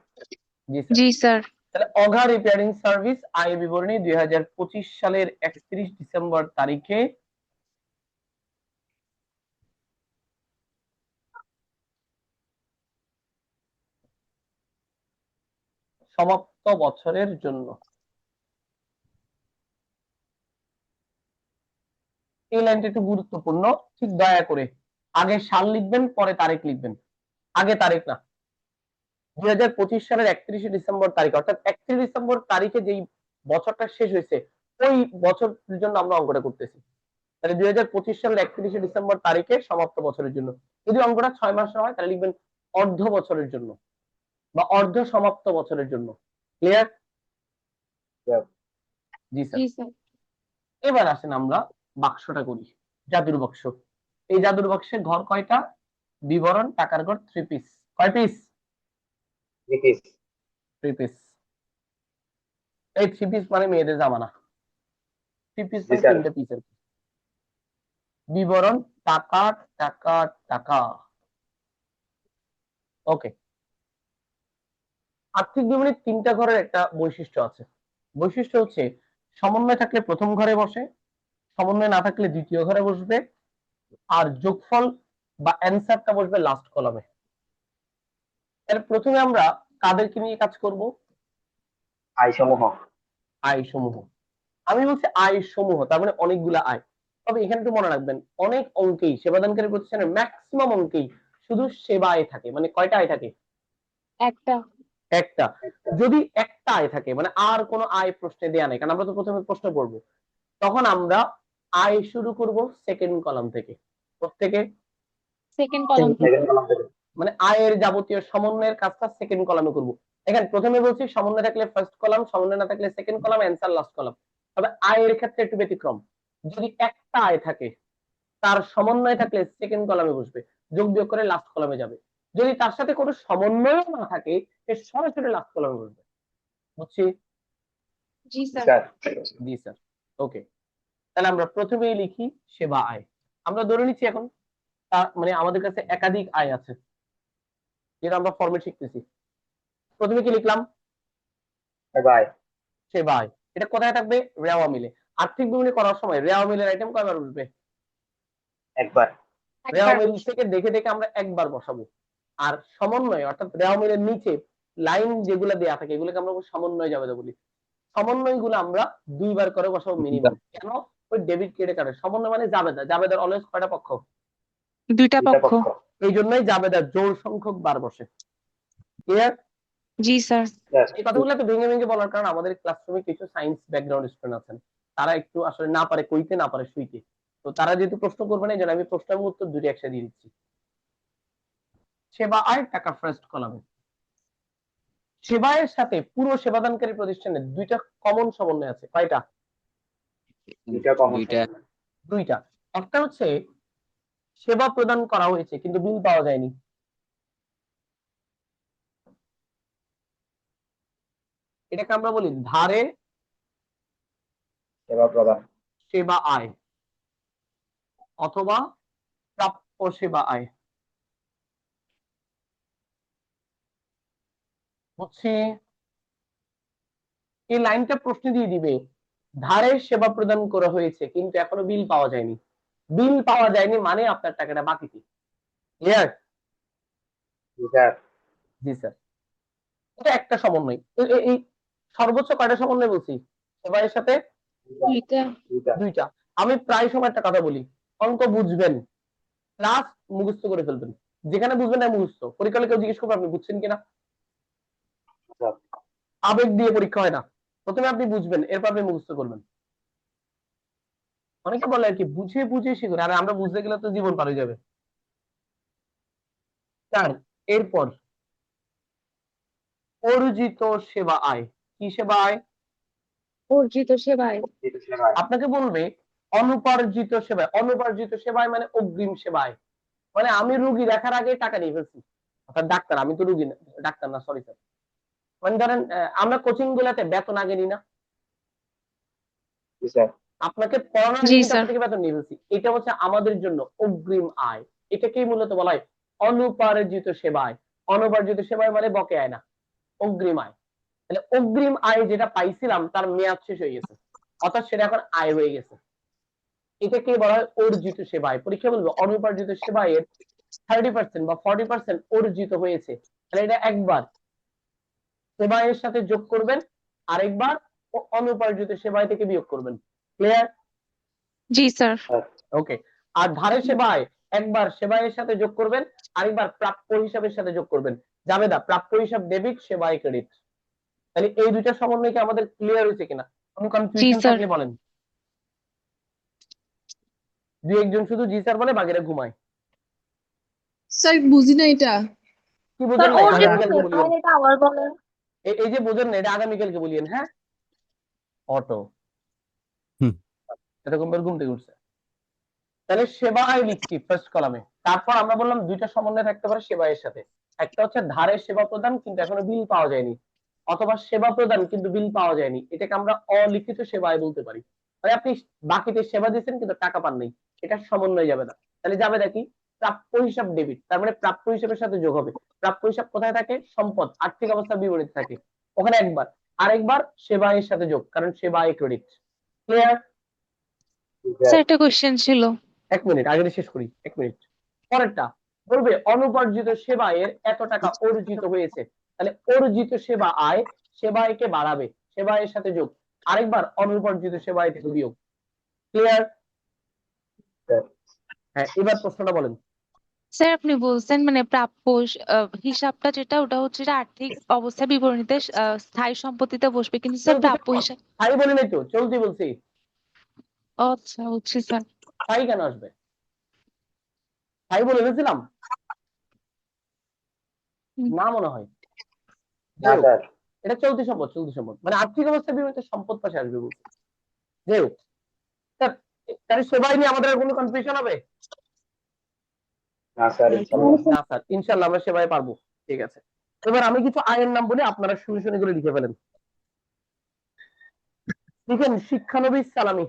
জি স্যার। জি স্যার। তাহলে অঘা রিপেয়ারিং সার্ভিস আয় বিবরণী 2025 সালের 31 ডিসেম্বর তারিখে সমাপ্ত বছরের জন্য। এই লাইনটা একটু গুরুত্বপূর্ণ, ঠিক দয়া করে আগে সাল লিখবেন পরে তারিখ লিখবেন, আগে তারিখ না। 2025 সালের 31 ডিসেম্বর তারিখ, অর্থাৎ 31 ডিসেম্বর তারিখে যেই বছরটা শেষ হয়েছে ওই বছরের জন্য আমরা অঙ্কটা করতেছি। তাহলে 2025 সালের 31 ডিসেম্বর তারিখে সমাপ্ত বছরের জন্য। যদি অঙ্কটা 6 মাসের হয় তাহলে লিখবেন অর্ধ বছরের জন্য বা অর্ধ সমাপ্ত বছরের জন্য। ক্লিয়ার? Sir. জি স্যার। জি স্যার। এবার আসেন আমরা বাক্সটা করি, জাদুর বাক্স। এই জাদুর বাক্সে ঘর কয়টা? বিবরণ, টাকার ঘর, 3 পিস। কয় পিস? 3 piece. 3 পিস। এই 3 পিস মানে মেয়েদের জামা না, 3 পিস জি মানে স্যার। 3টে পিসের। বিবরণ, টাকা টাকা টাকা। ওকে। আর্থিক বিবরণীর 3টা ঘরের একটা বৈশিষ্ট্য আছে। বৈশিষ্ট্য হচ্ছে সমন্বয় থাকলে প্রথম ঘরে বসে, সমন্বয় না থাকলে দ্বিতীয় ঘরে বসবে, আর যোগফল বা অ্যান্সারটা বসবে লাস্ট কলামে। এর প্রথমে আমরা কাদেরকে নিয়ে কাজ করব? আয় সমূহ। আয় সমূহ। আমি বলছি আয় সমূহ, তার মানে অনেকগুলা আয়। তবে এখানে একটু মনে রাখবেন, অনেক অঙ্কেই সেবাদানকারী প্রতিষ্ঠানের ম্যাক্সিমাম অঙ্কেই শুধু সেবা আয় থাকে। মানে কয়টা আয় থাকে? একটা। একটা। যদি একটা আয় থাকে, মানে আর কোনো আয় প্রশ্নে দেয়া নেই, কারণ আমরা তো প্রথমে প্রশ্ন পড়বো, তখন আমরা আয় শুরু করব সেকেন্ড কলাম থেকে। প্রত্যেকে সেকেন্ড কলাম থেকে। Second column থেকে। মানে আয়ের যাবতীয় সমন্বয়ের কাজটা সেকেন্ড কলামে করব। এখানে প্রথমে বলছি সমন্বয় থাকলে ফার্স্ট কলাম, সমন্বয় না থাকলে second column, answer last column. তবে আয়ের ক্ষেত্রে একটু ব্যতিক্রম। যদি একটা আয় থাকে, তার সমন্বয় থাকলে সেকেন্ড কলামে বসবে, যোগ বিয়োগ করে লাস্ট কলামে যাবে। যদি তার সাথে কোনো সমন্বয় না থাকে, সে সরাসরি লাস্ট কলামে বসবে। বুঝছি? জি জি স্যার। স্যার। জি স্যার। ওকে, তাহলে আমরা প্রথমেই লিখি সেবা আয়। আমরা ধরে নিচ্ছি এখন তার মানে আমাদের কাছে একাধিক আয় আছে, যেটা আমরা ফর্মে শিখতেছি। প্রথমে কি লিখলাম? বাই। সেবা আয়। এটা কোথায় থাকবে? রেওয়া মিলে। আর্থিক বিবরণী করার সময় রেওয়া মিলের আইটেম কয়বার উঠবে? একবার। রেওয়া একবার মিল বসবে। থেকে দেখে দেখে আমরা একবার বসাবো। আর সমন্বয় অর্থাৎ রেওয়া মিলের নিচে লাইন যেগুলো দেয়া থাকে, এগুলোকে আমরা সমন্বয় জাবেদা বলি। সমন্বয় গুলো আমরা 2বার করে বসাবো মিনিমাম। কেন? ওই ডেবিট ক্রেডিট কার্ডের সমন্বয় মানে জাবেদা। জাবেদার অলওয়েজ কয়টা পক্ষ? দুইটা দুইটা পক্ষ। পক্ষ। এই জন্যই জাবেদার জোড় সংখ্যক বার বসে। ক্লিয়ার? জি স্যার। Yes. এই কথাগুলো তো ভেঙে ভেঙে বলার কারণ আমাদের ক্লাসরুমে কিছু সায়েন্স ব্যাকগ্রাউন্ড স্টুডেন্ট আছেন, তারা একটু আসলে না পারে কইতে, না পারে শুইতে। তো তারা যেহেতু প্রশ্ন করবে না, এই জন্য আমি প্রশ্ন এবং উত্তর দুটি একসাথে দিয়ে দিচ্ছি। সেবা আয় টাকা ফার্স্ট কলামে। সেবায়ের সাথে পুরো সেবাদানকারী প্রতিষ্ঠানের 2টা কমন সমন্বয় আছে। কয়টা? দুইটা কমন দুইটা। সমন্বয়। 2টা। একটা হচ্ছে সেবা প্রদান করা হয়েছে কিন্তু বিল পাওয়া যায়নি। এটাকে আমরা বলি ধারে সেবা প্রদান। সেবা আয় অথবা প্রাপ্য সেবা আয়। হচ্ছে এই লাইনটা প্রশ্ন দিয়ে দিবে, ধারে সেবা প্রদান করা হয়েছে কিন্তু এখনো বিল পাওয়া যায়নি। বিল পাওয়া যায়নি মানে আপনার টাকাটা বাকিতে। ক্লিয়ার? জি স্যার। জি স্যার। এটা একটা সমন্বয়। এই সর্বোচ্চ কয়টা সমন্বয় বলছি সেবায়ের সাথে? দুইটা। দুইটা। 2টা। আমি প্রায় সময় একটা কথা বলি, অঙ্ক বুঝবেন প্লাস মুখস্থ করে ফেলবেন। যেখানে বুঝবেন না মুখস্থ। পরীক্ষা হলে কেউ জিজ্ঞেস করবে আপনি বুঝছেন কিনা। স্যার। আবেগ দিয়ে পরীক্ষা হয় না। প্রথমে আপনি বুঝবেন, এরপর আপনি মুখস্থ করবেন। অনেকে বলে আর কি বুঝে বুঝে শিখুন, আরে আমরা বুঝতে গেলে তো জীবন পার হয়ে যাবে। তার এরপর অর্জিত সেবা আয়। কি সেবা আয়? অর্জিত সেবায়। অর্জিত সেবায়। আপনাকে বলবে অনুপার্জিত সেবায়। অনুপার্জিত সেবায় মানে অগ্রিম সেবায়, মানে আমি রুগী দেখার আগে টাকা নিয়ে ফেলছি। অর্থাৎ ডাক্তার, আমি তো রুগী না, ডাক্তার না, সরি স্যার। মানে ধরেন আমরা কোচিং গুলাতে বেতন আগে নিই না, জি স্যার। আপনাকে পড়ানোর আগে জি কিন্তু স্যার। আপনার থেকে বেতন নিয়ে ফেলছি। এটা হচ্ছে আমাদের জন্য অগ্রিম আয়। এটাকেই মূলত বলা হয় অনুপার্জিত সেবায়। অনুপার্জিত সেবায় মানে বকেয়া আয় না, অগ্রিম আয়। তাহলে অগ্রিম আয় যেটা পাইছিলাম তার মেয়াদ শেষ হয়ে গেছে, অর্থাৎ সেটা এখন আয় হয়ে গেছে। এটাকে বলা হয় অর্জিত সেবায়। পরীক্ষা বলবে অনুপার্জিত সেবায়ের 30% বা 40% অর্জিত হয়েছে, তাহলে এটা একবার সেবায়ের সাথে যোগ করবেন, আরেকবার অনুপার্জিত সেবায় থেকে বিয়োগ করবেন। ক্লিয়ার? জি স্যার। ওকে। আর ধারে সেবায় একবার সেবায়ের সাথে যোগ করবেন, আরেকবার প্রাপ্য হিসাবের সাথে যোগ করবেন। জাবেদা প্রাপ্য হিসাব ডেবিট, সেবায় ক্রেডিট। তাহলে এই দুইটা সমন্বয় কি আমাদের ক্লিয়ার হয়েছে কিনা? কোনো জি কনফিউশন স্যার। থাকলে বলেন। দুই একজন শুধু জি স্যার বলে, বাকিরা ঘুমায়। স্যার বুঝি না এটা। কি বোঝেন না, স্যার আগামীকালকে বলিয়েন। এটা আবার বলেন। এই যে বোঝেন না, এটা আগামীকালকে বলিয়েন। হ্যাঁ, অটো হুম। এরকম ঘুম থেকে উঠছে। তাহলে সেবায় লিখছি ফার্স্ট কলামে। তারপর আমরা বললাম দুইটা সমন্বয় থাকতে পারে সেবায়ের সাথে। একটা হচ্ছে ধারের সেবা প্রদান কিন্তু এখনো বিল পাওয়া যায়নি, অথবা সেবা প্রদান কিন্তু বিল পাওয়া যায়নি, এটাকে আমরা অলিখিত সেবায় বলতে পারি। মানে আপনি বাকিতে সেবা দিচ্ছেন কিন্তু টাকা পান নাই, এটা সমন্বয় যাবে না। তাহলে যাবে নাকি প্রাপ্য হিসাব ডেবিট, তার মানে প্রাপ্য হিসাবের সাথে যোগ হবে। প্রাপ্য হিসাব কোথায় থাকে? সম্পদ, আর্থিক অবস্থা বিবরণী থাকে ওখানে একবার, আরেকবার সেবায়ের সাথে যোগ, কারণ সেবায় ক্রেডিট। ক্লিয়ার? জি স্যার। স্যার একটা কোশ্চেন ছিল। 1 মিনিট, আগে শেষ করি, 1 মিনিট। পরেরটা বলবে অনুপার্জিত সেবায়ের এত টাকা অর্জিত হয়েছে। তাহলে অর্জিত সেবা আয়, সেবা আয়কে বাড়াবে, সেবা আয়ের সাথে যোগ, আরেকবার অনুপার্জিত সেবা আয় থেকে বিয়োগ। ক্লিয়ার? স্যার। হ্যাঁ, এবার প্রশ্নটা বলেন। স্যার আপনি বলছেন মানে প্রাপ্য হিসাবটা যেটা ওটা হচ্ছে যে আর্থিক অবস্থা বিবরণীতে স্থায়ী সম্পত্তিতে বসবে, কিন্তু স্যার প্রাপ্য হিসাব। স্থায়ী বলি নাই তো, চলতি বলছি। আচ্ছা বুঝছি স্যার। স্থায়ী কেন আসবে? স্থায়ী বলে গেছিলাম হুম। না মনে হয়। না স্যার। এটা চলতি সম্পদ, চলতি সম্পদ মানে আর্থিক অবস্থা বিবরণীতে সম্পদ পাশে আসবে বলছি। যাই হোক, তাহলে সেবাই নিয়ে আমাদের আর কোনো কনফিউশন হবে না স্যার, ইনশাল্লাহ। না? স্যার ইনশাল্লাহ আমরা সেবাই পারবো। ঠিক আছে, এবার আমি কিছু আয়ের নাম বলি, আপনারা শুনে শুনে করে লিখে ফেলেন। লিখেন শিক্ষানবিশ সালামি।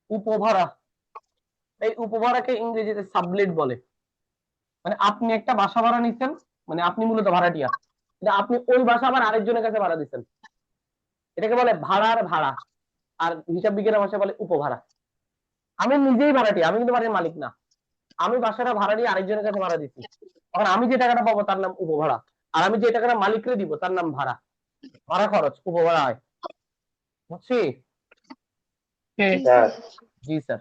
উপভাড়া, এই উপভাড়াকে ইংরেজিতে সাবলেট বলে। মানে আপনি একটা বাসা ভাড়া নিচ্ছেন, মানে আপনি মূলত ভাড়াটিয়া, কিন্তু আপনি ওই বাসা আবার আরেকজনের কাছে ভাড়া দিচ্ছেন, এটাকে বলে ভাড়ার ভাড়া। আর হিসাব বিজ্ঞানের ভাষায় বলে উপভাড়া। আমি নিজেই ভাড়াটিয়া, আমি কিন্তু বাড়ির মালিক না, আমি বাসাটা ভাড়া নিয়ে আরেকজনের কাছে ভাড়া দিচ্ছি, তখন আমি যে টাকাটা পাবো তার নাম উপভাড়া, আর আমি যে টাকাটা মালিকরে দিব তার নাম ভাড়া। ভাড়া খরচ উপভাড়া হয়, বুঝছি? স্যার। জি স্যার।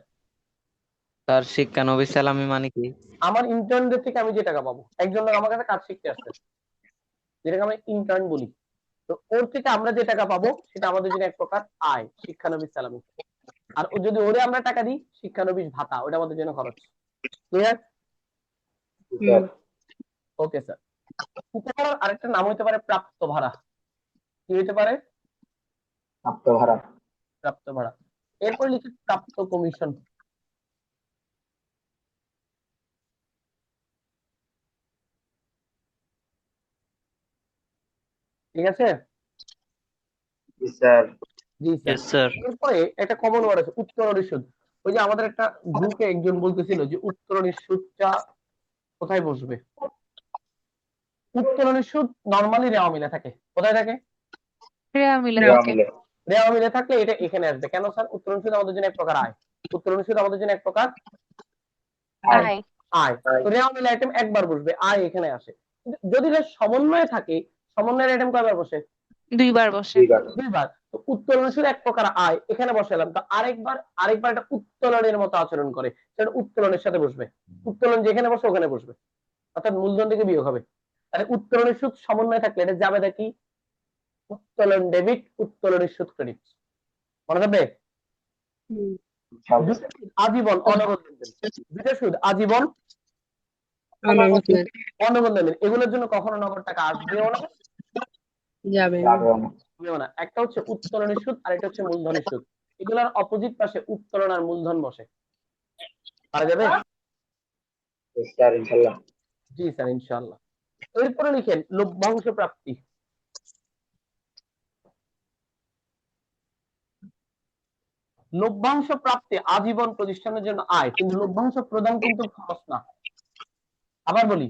স্যার শিক্ষানবিশ সালামি মানে কি? আমার ইন্টার্নদের থেকে আমি যে টাকা পাবো, একজন লোক আমার কাছে কাজ শিখতে আসছে, যেটাকে আমি ইন্টার্ন বলি, তো ওর থেকে আমরা যে টাকা পাবো সেটা আমাদের জন্য এক প্রকার আয়, শিক্ষানবিশ সালামি। আর ও যদি ওরে আমরা টাকা দিই, শিক্ষানবিশ ভাতা, ওটা আমাদের জন্য খরচ। ক্লিয়ার? জি স্যার। Okay sir. উপভাড়ার আরেকটা নাম হইতে পারে প্রাপ্ত ভাড়া। কি হইতে পারে? প্রাপ্ত ভাড়া। প্রাপ্ত ভাড়া। এরপর লিখি প্রাপ্ত কমিশন। ঠিক আছে? জি স্যার। জি স্যার। Yes, sir. এরপরে একটা কমন ওয়ার্ড আছে উত্তরণের সুদ। ওই যে আমাদের একটা গ্রুপে একজন বলতেছিল যে উত্তরণের সুদটা কোথায় বসবে। উত্তোলনের সুদ নরমালি রেওয়া মিলে থাকে, কোথায় থাকে? ক্রিয়া মিলে দেওয়া থাকে। মিলে। রেওয়া মিলে থাকলে এটা এখানে আসবে। কেন স্যার? উত্তোলন সুদ আমাদের জন্য এক প্রকার আয়, উত্তোলন সুদ আমাদের জন্য এক প্রকার আয়। আয়। তো রেওয়া মিলে আইটেম একবার বসবে, আয় এখানে আসে। কিন্তু যদি এটা সমন্বয়ে থাকে, সমন্বয়ের আইটেম কয়বার বসে? দুইবার বসে। দুইবার। দুইবার। তো উত্তোলন সুদ এক প্রকার আয়, এখানে বসালাম, তো আরেকবার এটা উত্তোলনের মতো আচরণ করে, সেটা উত্তোলনের সাথে বসবে। উত্তোলন যেখানে বসে ওখানে বসবে, অর্থাৎ মূলধন থেকে বিয়োগ হবে। তাহলে উত্তোলনের সুদ সমন্বয় থাকলে এটা যাবে দেখি উত্তোলন ডেবিট, উত্তোলনের সুদ ক্রেডিট। মনে থাকবে? ইনশাল্লাহ স্যার। আজীবন অনবদ্য লেনদেন, দুইটা সুদ আজীবন অনবদ্য লেনদেন, এগুলোর জন্য কখনো নগদ টাকা আসবেও না, যাবেও না। যাবেও না। একটা হচ্ছে উত্তোলনের সুদ আর এটা হচ্ছে মূলধনের সুদ, এগুলোর অপোজিট পাশে উত্তোলন আর মূলধন বসে। পারা যাবে? Yes, স্যার, ইনশাল্লাহ। জি স্যার, ইনশাআল্লাহ। এরপরে লিখেন লভ্যাংশ প্রাপ্তি। লভ্যাংশ প্রাপ্তি আজীবন প্রতিষ্ঠানের জন্য আয়, কিন্তু লভ্যাংশ প্রদান কিন্তু খরচ না। আবার বলি,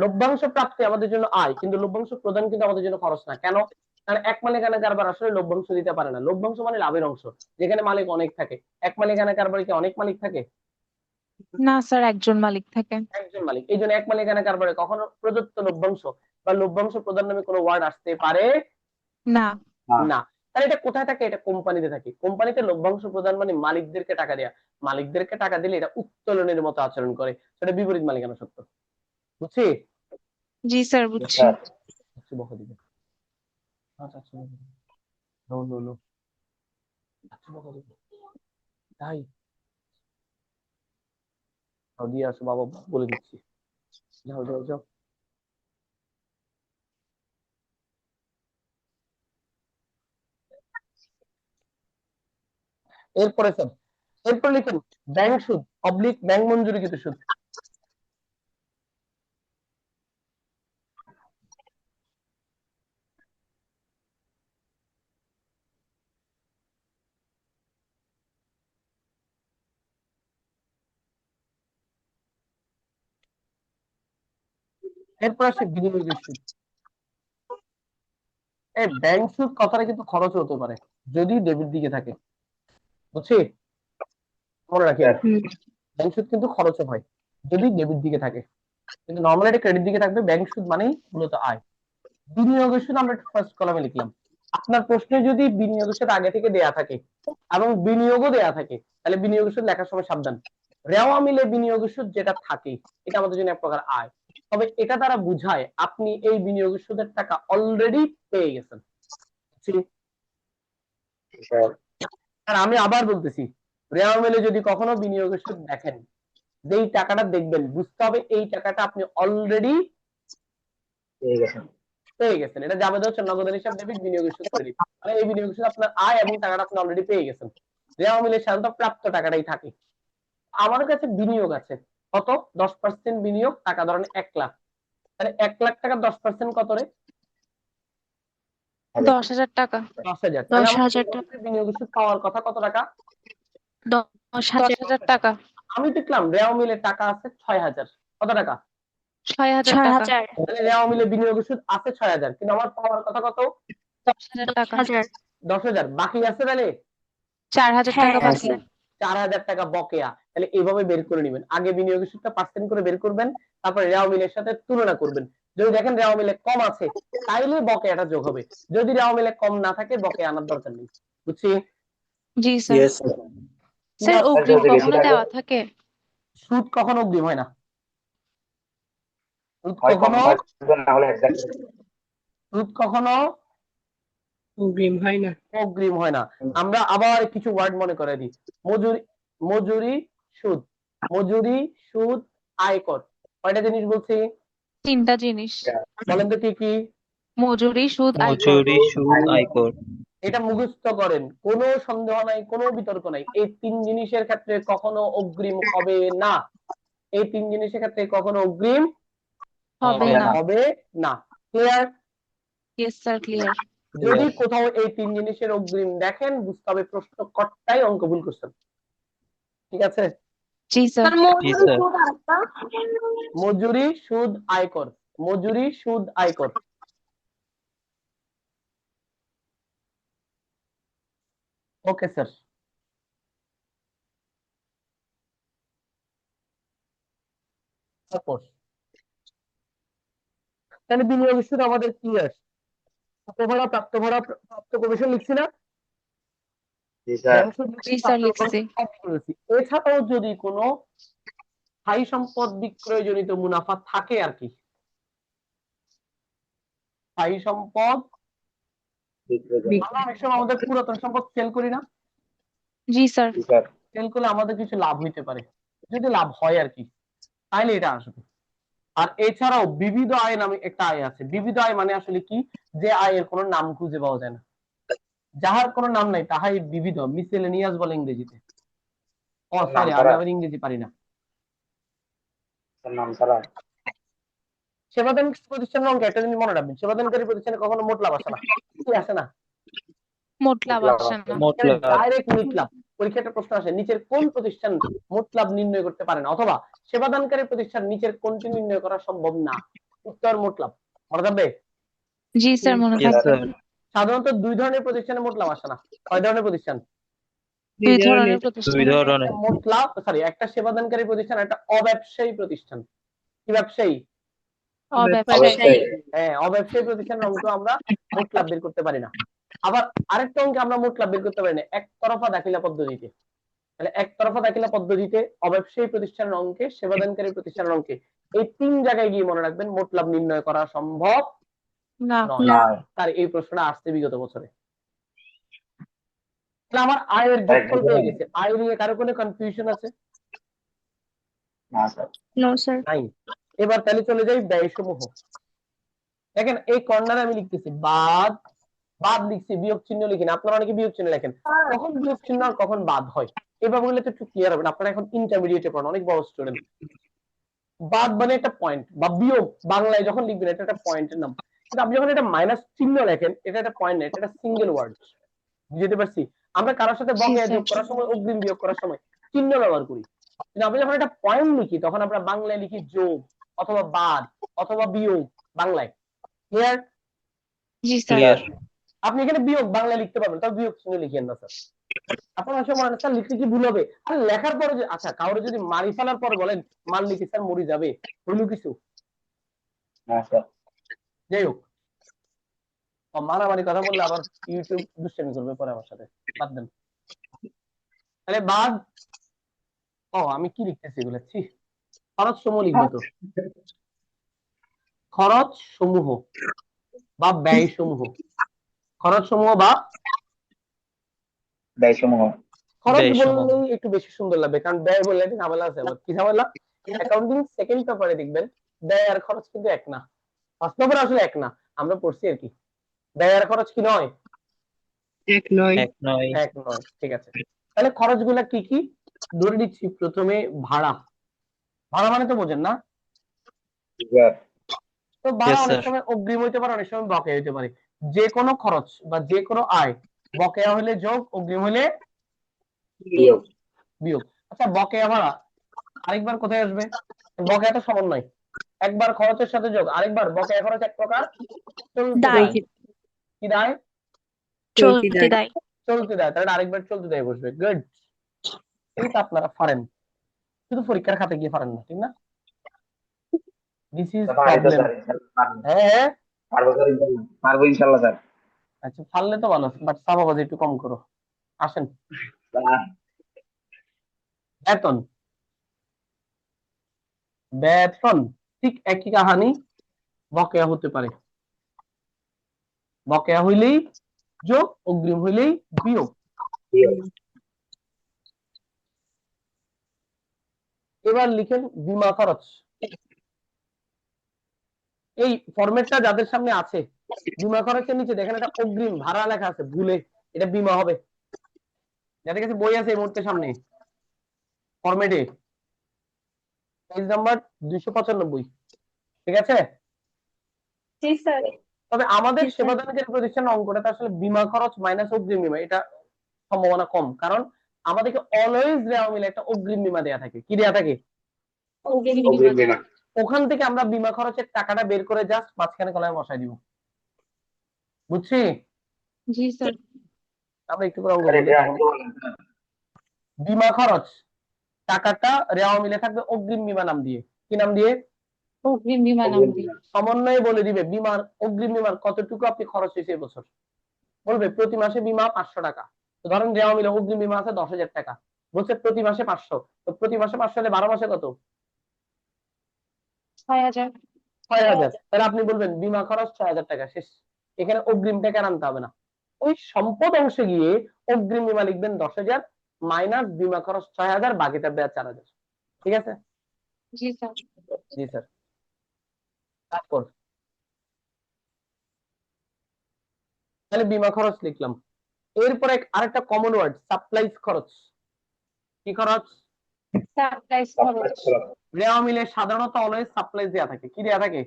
লভ্যাংশ প্রাপ্তি আমাদের জন্য আয়, কিন্তু লভ্যাংশ প্রদান কিন্তু আমাদের জন্য খরচ না। কেন? কারণ এক মালিকানা কারবার আসলে লভ্যাংশ দিতে পারে না। লভ্যাংশ মানে লাভের অংশ, যেখানে মালিক অনেক থাকে। এক মালিকানা কারবারে কি অনেক মালিক থাকে? না স্যার, একজন মালিক থাকে। একজন মালিক। এই জন্য এক মালিকানা কারবারে কখনো প্রদত্ত লভ্যাংশ বা লভ্যাংশ প্রদান নামে কোনো ওয়ার্ড আসতে পারে না। না। তাহলে এটা কোথায় থাকে? এটা কোম্পানিতে থাকে। কোম্পানিতে লভ্যাংশ প্রদান মানে মালিকদেরকে টাকা দেয়া, মালিকদেরকে টাকা দিলে এটা উত্তোলনের মতো আচরণ করে, সেটা বিপরীত মালিকানা সত্য। বুঝছি? জি স্যার Yes, বুঝছি। স্যার। বকে দিবে। আচ্ছা আচ্ছা নো নো নো আচ্ছা বাবা তাই দিয়ে আসো বাবা বলে দিচ্ছি যাও যাও যাও এরপরে স্যার এরপর লিখুন ব্যাংক সুদ অবলিক ব্যাংক মঞ্জুরিকৃত সুদ। এরপর আসে বিনিয়োগের সুদ। এই ব্যাংক সুদ কথাটা কিন্তু খরচ হতে পারে যদি ডেবিট দিকে থাকে, বুঝছি? মনে রাখেন স্যার ব্যাংক সুদ কিন্তু খরচও হয় যদি ডেবিট দিকে থাকে, কিন্তু নর্মালি এটা ক্রেডিট দিকে থাকবে। ব্যাংক সুদ মানেই মূলত আয়। বিনিয়োগের সুদ আমরা ফার্স্ট কলামে লিখলাম। আপনার প্রশ্নে যদি বিনিয়োগের সুদ আগে থেকে দেয়া থাকে এবং বিনিয়োগও দেয়া থাকে তাহলে বিনিয়োগের সুদ লেখার সময় সাবধান। রেওয়া মিলে বিনিয়োগের সুদ যেটা থাকে এটা আমাদের জন্য এক প্রকার আয়, তবে এটা দ্বারা বুঝায় আপনি এই বিনিয়োগের সুদের টাকা অলরেডি পেয়ে গেছেন। স্যার আর আমি আবার বলতেছি, রেওয়া মিলে যদি কখনো বিনিয়োগের সুদ দেখেন, যেই টাকাটা দেখবেন বুঝতে হবে এই টাকাটা আপনি অলরেডি পেয়ে গেছেন। পেয়ে গেছেন। এটা যাবে হচ্ছে নগদের হিসাব ডেবিট বিনিয়োগের সুদ ক্রেডিট, মানে এই বিনিয়োগের সুদ আপনার আয় এবং টাকাটা আপনি অলরেডি পেয়ে গেছেন। রেওয়া মিলে সাধারণত প্রাপ্ত টাকাটাই থাকে। আমার কাছে বিনিয়োগ আছে কত 10% বিনিয়োগ টাকা ধরেন 1 লাখ, তাহলে 1 লাখ টাকা 10% কত রে? 10,000 টাকা। 10,000। তাহলে আমার 10,000 টাকা। বিনিয়োগের সুদ পাওয়ার কথা কত টাকা? 10,000 টাকা। আমি দেখলাম রেওয়া মিলে টাকা আছে 6,000। কত টাকা? 6,000 টাকা। তাহলে রেওয়া মিলে বিনিয়োগের সুদ আছে 6,000, কিন্তু আমার পাওয়ার কথা কত? 10,000 টাকা। 10,000 বাকি আছে, তাহলে 4,000 টাকা হ্যাঁ বাকি। স্যার 4,000 টাকা বকেয়া। তাহলে এইভাবে বের করে নেবেন, আগে বিনিয়োগের সুদটা পার্সেন্ট করে বের করবেন, তারপরে রেওয়া মিলের সাথে তুলনা করবেন। যদি দেখেন রেওয়া মিলে কম আছে তাইলে বকেয়াটা যোগ হবে, যদি রেওয়া মিলে কম না থাকে বকেয়া আনার দরকার নেই। বুঝছি? জি sir. Yes sir. Sir Clear? অগ্রিম যদি বেশি কখনো থাকে দেওয়া থাকে? সুদ কখনো অগ্রিম হয় না। সুদ হয় কম কখনো থাকবে না হলে এক্সাক্ট সুদ কখনো অগ্রিম হয় না। অগ্রিম হয় না। আমরা আবার কিছু ওয়ার্ড মনে করে দিই। মজুরি, মজুরি, সুদ। মজুরি, সুদ, আয়কর। কয়টা জিনিস বলছি? 3টা জিনিস। বলেন তো কি কি? মজুরি, সুদ, আয়কর। মজুরি, সুদ, আয়কর। এটা মুখস্থ করেন, কোনো সন্দেহ নাই, কোনো বিতর্ক নাই। এই 3 জিনিসের ক্ষেত্রে কখনো অগ্রিম হবে না। এই 3 জিনিসের ক্ষেত্রে কখনো অগ্রিম হবে না। হবে না। ক্লিয়ার? Yes sir, clear. যদি কোথাও এই 3 জিনিসের অগ্রিম দেখেন বুঝতে হবে প্রশ্নকর্তাই অঙ্ক ভুল করছেন। ঠিক আছে? জি স্যার। জি স্যার। মজুরি, সুদ, আয়কর। মজুরি, সুদ, আয়কর। Okay sir. তারপর তাহলে বিনিয়োগের সুদ আমাদের ক্লিয়ার। প্রাপ্তভাড়া, প্রাপ্তভাড়া, প্রাপ্ত কমিশন লিখছি না? জি স্যার। ব্যাংক সুদ লিখছি, জি স্যার, প্রাপ্ত লিখছি। কমিশন লিখছি। এছাড়াও যদি কোনো স্থায়ী সম্পদ বিক্রয়জনিত মুনাফা থাকে আর কি, স্থায়ী সম্পদ, আমরা অনেক সময় আমাদের পুরাতন সম্পদ সেল করি না? জি স্যার। জি স্যার। সেল করলে আমাদের কিছু লাভ হইতে পারে, যদি লাভ হয় আর কি, তাহলে এটা আসবে। আর এছাড়াও বিবিধ আয় নামে একটা আয় আছে। বিবিধ আয় মানে আসলে কি? যে আয়ের কোনো নাম খুঁজে পাওয়া যায় না, যাহার কোনো নাম নাই তাহাই বিবিধ, মিসেলেনিয়াস বলে ইংরেজিতে। ও নাম সরি, আমি ছাড়া আবার ইংরেজি পারি না। নাম ছাড়া সেবাদান প্রতিষ্ঠানের অঙ্কে একটা জিনিস মনে রাখবেন, সেবাদানকারী প্রতিষ্ঠানে কখনো মোট লাভ আসে না। কি আসে না? মোট লাভ আসে না। মোট লাভ। ডাইরেক্ট মোট লাভ। পরীক্ষাটা প্রশ্ন আসে নিচের কোন প্রতিষ্ঠান মোট লাভ নির্ণয় করতে পারে না, অথবা সেবাদানকারী প্রতিষ্ঠান নিচের কোনটি নির্ণয় করা সম্ভব না? উত্তর মোট লাভ। মনে থাকবে? জি স্যার, মনে ইয়েস থাকবে। স্যার। সাধারণত 2 ধরনের প্রতিষ্ঠানে মোট লাভ আসে না। কয় ধরনের প্রতিষ্ঠান? 2 ধরনের দুই প্রতিষ্ঠান। ধরনের। একটা মোট লাভ, সরি, একটা সেবাদানকারী প্রতিষ্ঠান, একটা অব্যবসায়ী প্রতিষ্ঠান। কি ব্যবসায়ী? অব্যবসায়ী। অবশ্যই হ্যাঁ, অব্যবসায়ী প্রতিষ্ঠানের অঙ্ক আমরা মোট লাভ বের করতে পারি না। আবার আরেকটা অঙ্কে আমরা মোট লাভ বের করতে পারি না, একতরফা দাখিলা পদ্ধতিতে। তাহলে একতরফা দাখিলা পদ্ধতিতে অব্যবসায়ী প্রতিষ্ঠানের অঙ্কে, সেবাদানকারী প্রতিষ্ঠানের অঙ্কে, এই 3 জায়গায় গিয়ে মনে রাখবেন মোট লাভ নির্ণয় করা সম্ভব না। নয়। নয়। তার এই প্রশ্নটা আসছে বিগত বছরে। তাহলে আমার আয়ের স্যার যোগফল example পেয়ে দেন? গেছে। আয় নিয়ে কারো কোনো কনফিউশন আছে? না স্যার। No sir. নাই। এবার তাহলে চলে যাই ব্যয় সমূহ। দেখেন এই কর্নারে আমি লিখতেছি বাদ, বাদ লিখছি, বিয়োগ চিহ্ন লিখি না। আপনারা অনেকে বিয়োগ চিহ্ন লেখেন, কখন বিয়োগ চিহ্ন আর কখন বাদ হয় এভাবে বললে তো একটু ক্লিয়ার হবে না। আপনারা এখন ইন্টারমিডিয়েটে পড়েন, অনেক বড় স্টুডেন্ট। বাদ মানে একটা পয়েন্ট, বা বিয়োগ বাংলায় যখন লিখবেন এটা একটা পয়েন্টের নাম, কিন্তু আপনি যখন এটা মাইনাস চিহ্ন লেখেন এটা একটা পয়েন্ট না, এটা একটা সিঙ্গেল ওয়ার্ড। বুঝতে পারছি? আমরা কারোর সাথে জি বকেয়া স্যার। যোগ করার সময়, অগ্রিম বিয়োগ করার সময় চিহ্ন ব্যবহার করি, কিন্তু আমরা যখন একটা পয়েন্ট লিখি তখন আমরা বাংলায় লিখি যোগ অথবা বাদ অথবা বিয়োগ বাংলায়। ক্লিয়ার? জি স্যার। ক্লিয়ার। আপনি এখানে বিয়োগ বাংলায় লিখতে পারবেন, তাও বিয়োগ চিহ্ন লিখেন না স্যার। আপনার অনেক সময় স্যার লিখতে কি ভুল হবে, আর লেখার পরে যে আচ্ছা কাউরে যদি মারি ফেলার পরে বলেন মাল লিখি স্যার মরি যাবে, হইল কিছু? না স্যার। যাই হোক, মারামারি কথা বললে আবার ইউটিউব দুষ্টামি করবে পরে আমার সাথে, বাদ দেন। তাহলে বাদ, আমি কি লিখতেছি এগুলো, খরচ সমূহ লিখবো তো, খরচ সমূহ বা ব্যয় সমূহ, খরচ সমূহ বা ব্যয় সমূহ। খরচ ব্যয় সমূহ। বললেই একটু বেশি সুন্দর লাগবে, কারণ ব্যয় বললে একটা ঝামেলা আছে। আবার কি ঝামেলা? অ্যাকাউন্টিং সেকেন্ড পেপারে দেখবেন ব্যয় আর খরচ কিন্তু এক না, ফার্স্ট পেপারে আসলে এক না, আমরা পড়ছি আর কি। ব্যয় আর খরচ কি নয়? এক নয়। এক নয়। এক নয়। ঠিক আছে, তাহলে খরচগুলা কি কি ধরে নিচ্ছি। প্রথমে ভাড়া, ভাড়া মানে তো বোঝেন না? স্যার। তো ভাড়া ইয়েস অনেক স্যার। সময় অগ্রিম হইতে পারে, অনেক সময় বকেয়া হইতে পারে। যে কোনো খরচ বা যে কোনো আয় বকেয়া হলে যোগ, অগ্রিম হলে বিয়োগ। বিয়োগ। আচ্ছা বকেয়া ভাড়া আরেকবার কোথায় আসবে? বকেয়া তো সমন্বয়, একবার খরচের সাথে যোগ, আরেকবার বকেয়া খরচ এক প্রকার চলতি দায়। দায়। কি দায়? চলতি চলতি দায়। দায়। চলতি দায়। তাহলে আরেকবার চলতি দায় বসবে। গুড, এই তো আপনারা পারেন, শুধু পরীক্ষার খাতে গিয়ে পারেন না, ঠিক না? দিস ইজ পারি তো প্রবলেম। স্যার, ইনশাআল্লাহ পারবো। হ্যাঁ, পারবো স্যার, ইনশাআল্লাহ। পারবো ইনশাআল্লাহ স্যার। আচ্ছা পারলে তো ভালো, বাট চাপাবাজি একটু কম করো। আসেন, বেতন, বেতন ঠিক একই কাহানি, বকেয়া হতে পারে। বকেয়া হইলেই যোগ, অগ্রিম হইলেই বিয়োগ। বিয়োগ। এবার লিখেন বীমা খরচ। এই ফরম্যাটটা যাদের সামনে আছে, বীমা খরচের নিচে দেখেন একটা অগ্রিম ভাড়া লেখা আছে, ভুলে এটা বীমা হবে। যাদের কাছে বই আছে এই মুহূর্তে সামনে, ফরম্যাটে পেজ নাম্বার 295, ঠিক আছে? জি স্যার। তবে আমাদের জি স্যার। সেবাদানকারী প্রতিষ্ঠানের অঙ্কটা আসলে বীমা খরচ মাইনাস অগ্রিম বীমা, এটা সম্ভাবনা কম, কারণ আমাদেরকে অলওয়েজ দেওয়া মিলে একটা অগ্রিম বীমা দেয়া থাকে। কি দেয়া থাকে? অগ্রিম অগ্রিম বীমা। বিমা। ওখান থেকে আমরা বীমা খরচের টাকাটা বের করে জাস্ট মাঝখানে কলামে বসাই দিব। বুঝছি? জি স্যার। আমরা একটু করে অঙ্ক স্যার করি এটা তখন। আরেকটু বলেন স্যার। বীমা খরচ টাকাটা রেওয়া মিলে থাকবে অগ্রিম বীমা নাম দিয়ে। কি নাম দিয়ে? অগ্রিম বীমা নাম অগ্রিম দিয়ে। বিমা। সমন্বয়ে বলে দিবে বিমার, অগ্রিম বিমার কতটুকু আপনি খরচ হয়েছে এবছর। বলবে প্রতি মাসে বিমা 500 টাকা। তো ধরেন রেওয়া মিলে অগ্রিম বিমা আছে 10,000 টাকা, বলছে প্রতি মাসে 500, তো প্রতি মাসে 500 হলে 12 মাসে কত? 6000। 6,000। তাহলে আপনি বলবেন বিমা খরচ 6,000 টাকা, শেষ। এখানে অগ্রিম টাকা আনতে হবে না। ওই সম্পদ অংশে গিয়ে অগ্রিম বিমা লিখবেন 10,000 মাইনাস বিমা খরচ 6,000, বাকিটা দেয়া 4,000। ঠিক আছে? জি স্যার। জি স্যার। তারপর তাহলে বিমা খরচ লিখলাম। এরপরে আরেকটা কমন ওয়ার্ড, সাপ্লাইজ খরচ। কি খরচ? সাপ্লাইজ খরচ। রেওয়া মিলে সাধারণত অলওয়েজ সাপ্লাইজ দেয়া থাকে। কি দেয়া থাকে?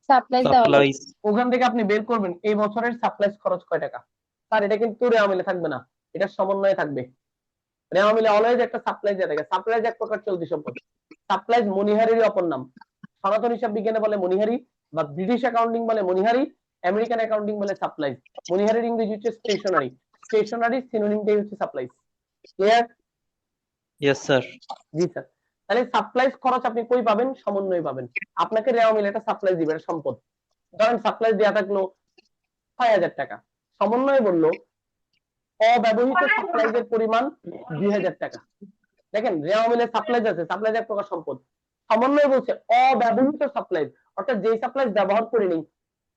সাপ্লাইজ দেওয়া লাগে। সাপ্লাইজ। ওখান থেকে আপনি বের করবেন এই বছরের সাপ্লাইজ খরচ কয় টাকা। স্যার এটা কিন্তু রেওয়া মিলে থাকবে না, এটা সমন্বয়ে থাকবে। রেওয়া মিলে অলওয়েজ একটা সাপ্লাইজ দেয়া থাকে। সাপ্লাইজ এক প্রকার চলতি সম্পদ। সাপ্লাইজ মনিহারির অপর নাম। সনাতন হিসাব বিজ্ঞানে বলে মনিহারি, বা ব্রিটিশ অ্যাকাউন্টিং বলে মনিহারি, আমেরিকান অ্যাকাউন্টিং বলে সাপ্লাইজ। মনিহারির ইংরেজি হচ্ছে স্টেশনারি, স্টেশনারি সিনোনিমটাই হচ্ছে সাপ্লাইজ। ক্লিয়ার? Yes sir. জি স্যার। তাহলে সাপ্লাইজ খরচ আপনি কই পাবেন? সমন্বয়ে পাবেন। আপনাকে রেওয়া মিলে একটা সাপ্লাইজ দিবে, এটা সম্পদ। ধরেন সাপ্লাইজ দেয়া থাকলো 6,000 টাকা, সমন্বয়ে বললো অব্যবহৃত সাপ্লাইজের পরিমাণ 2,000 টাকা। দেখেন রেওয়া মিলে সাপ্লাইজ আছে, সাপ্লাইজ এক প্রকার সম্পদ। সমন্বয়ে বলছে অব্যবহৃত সাপ্লাইজ, অর্থাৎ যে সাপ্লাইজ ব্যবহার করিনি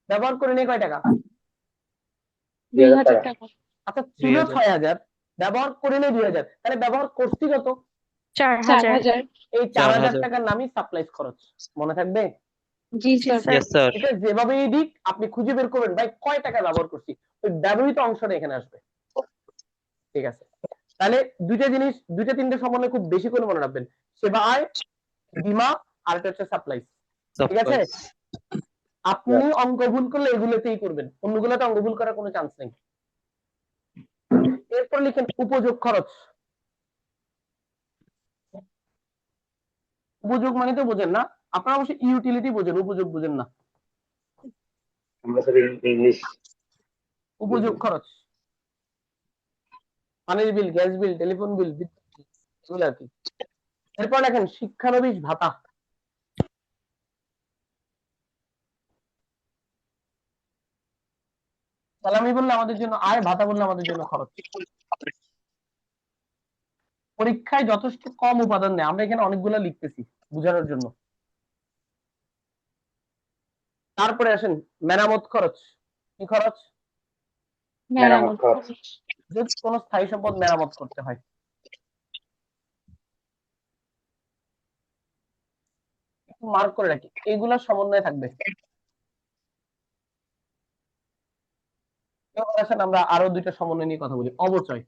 ব্যবহার করে নিয়ে কয় টাকা? 2000 টাকা। আচ্ছা ছিল 6000, ব্যবহার করে নিয়ে 2000, তাহলে ব্যবহার করছি কত? 4000 এই 4000 4000 টাকার নামই সাপ্লাইজ খরচ। মনে থাকবে? জি স্যার Yes, sir. এটা যেভাবেই দিক আপনি খুঁজে বের করবেন ভাই কয় টাকা ব্যবহার করছি, ওই ব্যবহৃত অংশটা এখানে আসবে। ঠিক আছে, তাহলে দুইটা জিনিস, দুইটা তিনটে সমন্বয় খুব বেশি করে মনে রাখবেন, সেবা আয়, বীমা, আর এটা হচ্ছে সাপ্লাই। ঠিক আছে, Supplies. আপনি অঙ্ক ভুল করলে এগুলোতেই করবেন, অন্যগুলোতে অঙ্ক ভুল করার কোনো চান্স নেই। এরপর লিখেন উপযোগ খরচ। উপযোগ মানে তো বোঝেন না আপনারা, অবশ্যই ইউটিলিটি বোঝেন, উপযোগ বোঝেন না। আমরা স্যার ইংলিশ। উপযোগ খরচ পানির বিল, গ্যাস বিল, টেলিফোন বিল, বিদ্যুৎ বিল, এগুলো আর কি। এরপর দেখেন শিক্ষানবিশ ভাতা। সালামি বললে আমাদের জন্য আয়, ভাতা বললে আমাদের জন্য খরচ। পরীক্ষায় যথেষ্ট কম উপাদান নেই, আমরা এখানে অনেকগুলো লিখতেছি বোঝানোর জন্য। তারপরে আসেন মেরামত খরচ। কি খরচ? মেরামত খরচ। যদি কোনো স্থায়ী সম্পদ মেরামত করতে হয়। মার্ক করে রাখি, এগুলা সমন্বয় থাকবে। এবার আসেন আমরা আরো দুইটা সমন্বয় নিয়ে কথা বলি। অবচয়,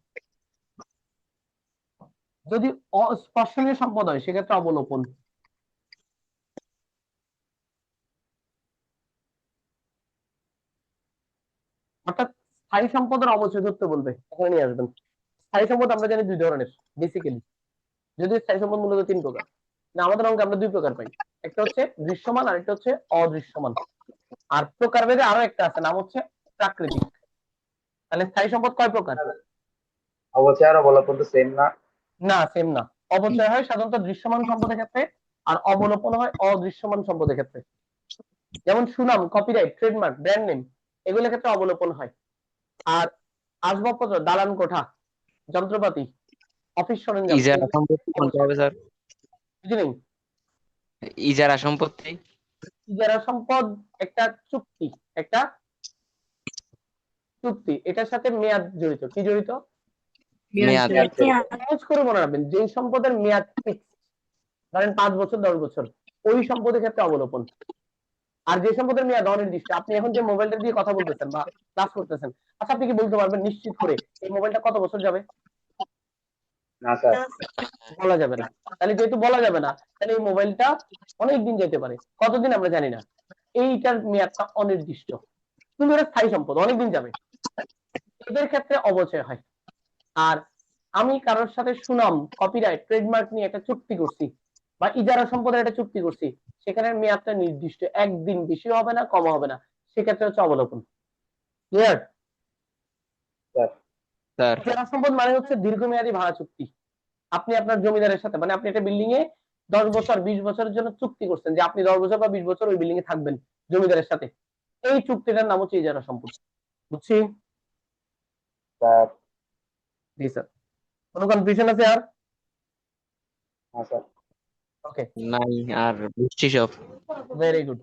যদি অস্পর্শনীয় সম্পদ হয় সেক্ষেত্রে অবলোপন। অর্থাৎ স্থায়ী সম্পদের অবচয় ধরতে বলবে, এখানে নিয়ে আসবেন। স্থায়ী সম্পদ আমরা জানি দুই ধরনের বেসিক্যালি, যদি স্থায়ী সম্পদ মূলত তিন প্রকার, না আমাদের অঙ্কে আমরা দুই প্রকার পাই, একটা হচ্ছে দৃশ্যমান আর একটা হচ্ছে অদৃশ্যমান, আর প্রকারভেদে আরো একটা আছে, নাম হচ্ছে প্রাকৃতিক। তাহলে স্থায়ী সম্পদ কয় প্রকার? অবচয় আর অবলোপন তো সেম না? না, সেম না। অবচয় হয় সাধারণত দৃশ্যমান সম্পদের ক্ষেত্রে, আর অবলোপন হয় অদৃশ্যমান সম্পদের ক্ষেত্রে। যেমন সুনাম, কপিরাইট, ট্রেডমার্ক, ব্র্যান্ড নেম, এগুলোর ক্ষেত্রে অবলোপন হয়। আর আসবাবপত্র, দালান কোঠা, যন্ত্রপাতি, অফিস সরঞ্জাম, ইজারা সম্পত্তি কোনটা হবে স্যার? বুঝলেন? ইজারা সম্পত্তি ইজারা সম্পদ একটা চুক্তি, একটা চুক্তি, এটার সাথে মেয়াদ জড়িত। কি জড়িত? মেয়াদ। সহজ করে মনে রাখবেন, যে সম্পদের মেয়াদ ফিক্স, ধরেন 5 বছর 10 বছর, ওই সম্পদের ক্ষেত্রে অবলোপন। আর যে সম্পদের মেয়াদ অনির্দিষ্ট, আপনি এখন যে মোবাইলটা দিয়ে কথা বলতেছেন বা ক্লাস করতেছেন, আচ্ছা আপনি কি বলতে পারবেন নিশ্চিত করে এই মোবাইলটা কত বছর যাবে? না স্যার। বলা যাবে না। তাহলে যেহেতু বলা যাবে না, তাহলে এই মোবাইলটা অনেক দিন যেতে পারে, কতদিন আমরা জানি না, এইটার মেয়াদটা অনির্দিষ্ট, কিন্তু এটা স্থায়ী সম্পদ, অনেকদিন যাবে। এদের ক্ষেত্রে অবচয় হয়। আর আমি কারোর সাথে সুনাম, কপিরাইট, ট্রেডমার্ক নিয়ে একটা চুক্তি করছি, বা ইজারা সম্পদের একটা চুক্তি করছি, সেখানে মেয়াদটা নির্দিষ্ট, একদিন বেশি হবে না, কম হবে না, সেক্ষেত্রে হচ্ছে অবলোপন। ক্লিয়ার? স্যার স্যার ইজারা সম্পদ মানে হচ্ছে দীর্ঘমেয়াদী ভাড়া চুক্তি। আপনি আপনার জমিদারের সাথে, মানে আপনি একটা বিল্ডিং এ 10 বছর 20 বছরের জন্য চুক্তি করছেন যে আপনি 10 বছর বা 20 বছর ওই বিল্ডিং এ থাকবেন জমিদারের সাথে, এই চুক্তিটার নাম হচ্ছে ইজারা সম্পদ। বুঝছি? স্যার। জি স্যার। কোনো কনফিউশন আছে আর? হ্যাঁ স্যার। ওকে, নাই, আর বুঝছি সব। Very good.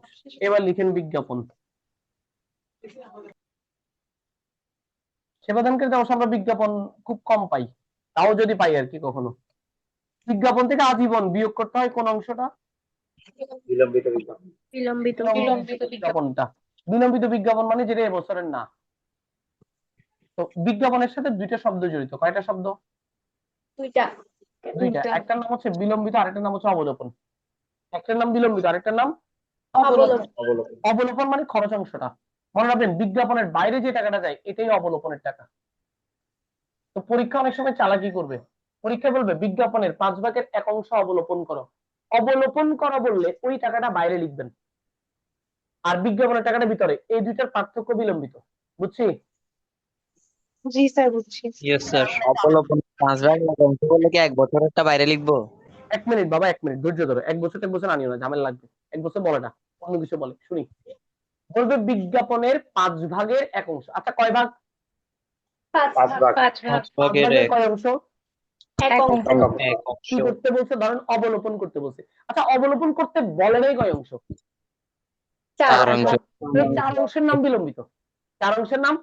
এবার লিখেন বিজ্ঞাপন। সেবাদানকারীতে অবশ্য আমরা বিজ্ঞাপন খুব কম পাই, তাও যদি পাই আর কি কখনো। বিজ্ঞাপন থেকে আজীবন বিয়োগ করতে হয় কোন অংশটা? বিলম্বিত বিজ্ঞাপন। বিলম্বিত বিজ্ঞাপনটা। বিলম্বিত বিজ্ঞাপন মানে যেটা এবছরের না। তো বিজ্ঞাপনের সাথে দুইটা শব্দ জড়িত। কয়টা শব্দ? দুইটা। একটার নাম হচ্ছে বিলম্বিত, আরেকটার নাম হচ্ছে অবলোপন। একটার নাম বিলম্বিত, আরেকটার নাম অবলোপন। অবলোপন মানে খরচ অংশটা। মনে রাখবেন বিজ্ঞাপনের বাইরে যে টাকাটা যায় এটাই অবলোপনের টাকা। তো পরীক্ষা অনেক সময় চালাকি করবে, পরীক্ষা বলবে বিজ্ঞাপনের 5/1 অংশ অবলোপন করো। অবলোপন করা বললে ওই টাকাটা বাইরে লিখবেন, আর বিজ্ঞাপনের টাকাটা ভিতরে, এই দুইটার পার্থক্য বিলম্বিত। বুঝছি? জি স্যার বুঝছি Yes, sir. অবলোপন 5 ভাগ অংশ বললে কি 1 বছরেরটা বাইরে লিখবো? 1 মিনিট বাবা, 1 মিনিট ধৈর্য ধরো। 1 বছর আনিও না, ঝামেলা লাগবে। 1 বছর বলে না, অন্য কিছু বলে, শুনি। বলবে বিজ্ঞাপনের 5/1 অংশ। আচ্ছা কয় ভাগ? 5 ভাগ। 5 ভাগের 5/1 এক কয় অংশ? এক অংশ। কি করতে বলছে? ধরেন অবলোপন করতে বলছে। আচ্ছা অবলোপন করতে বলে নাই কয় অংশ? চার অংশ চার অংশের নাম বিলম্বিত। চার অংশের নাম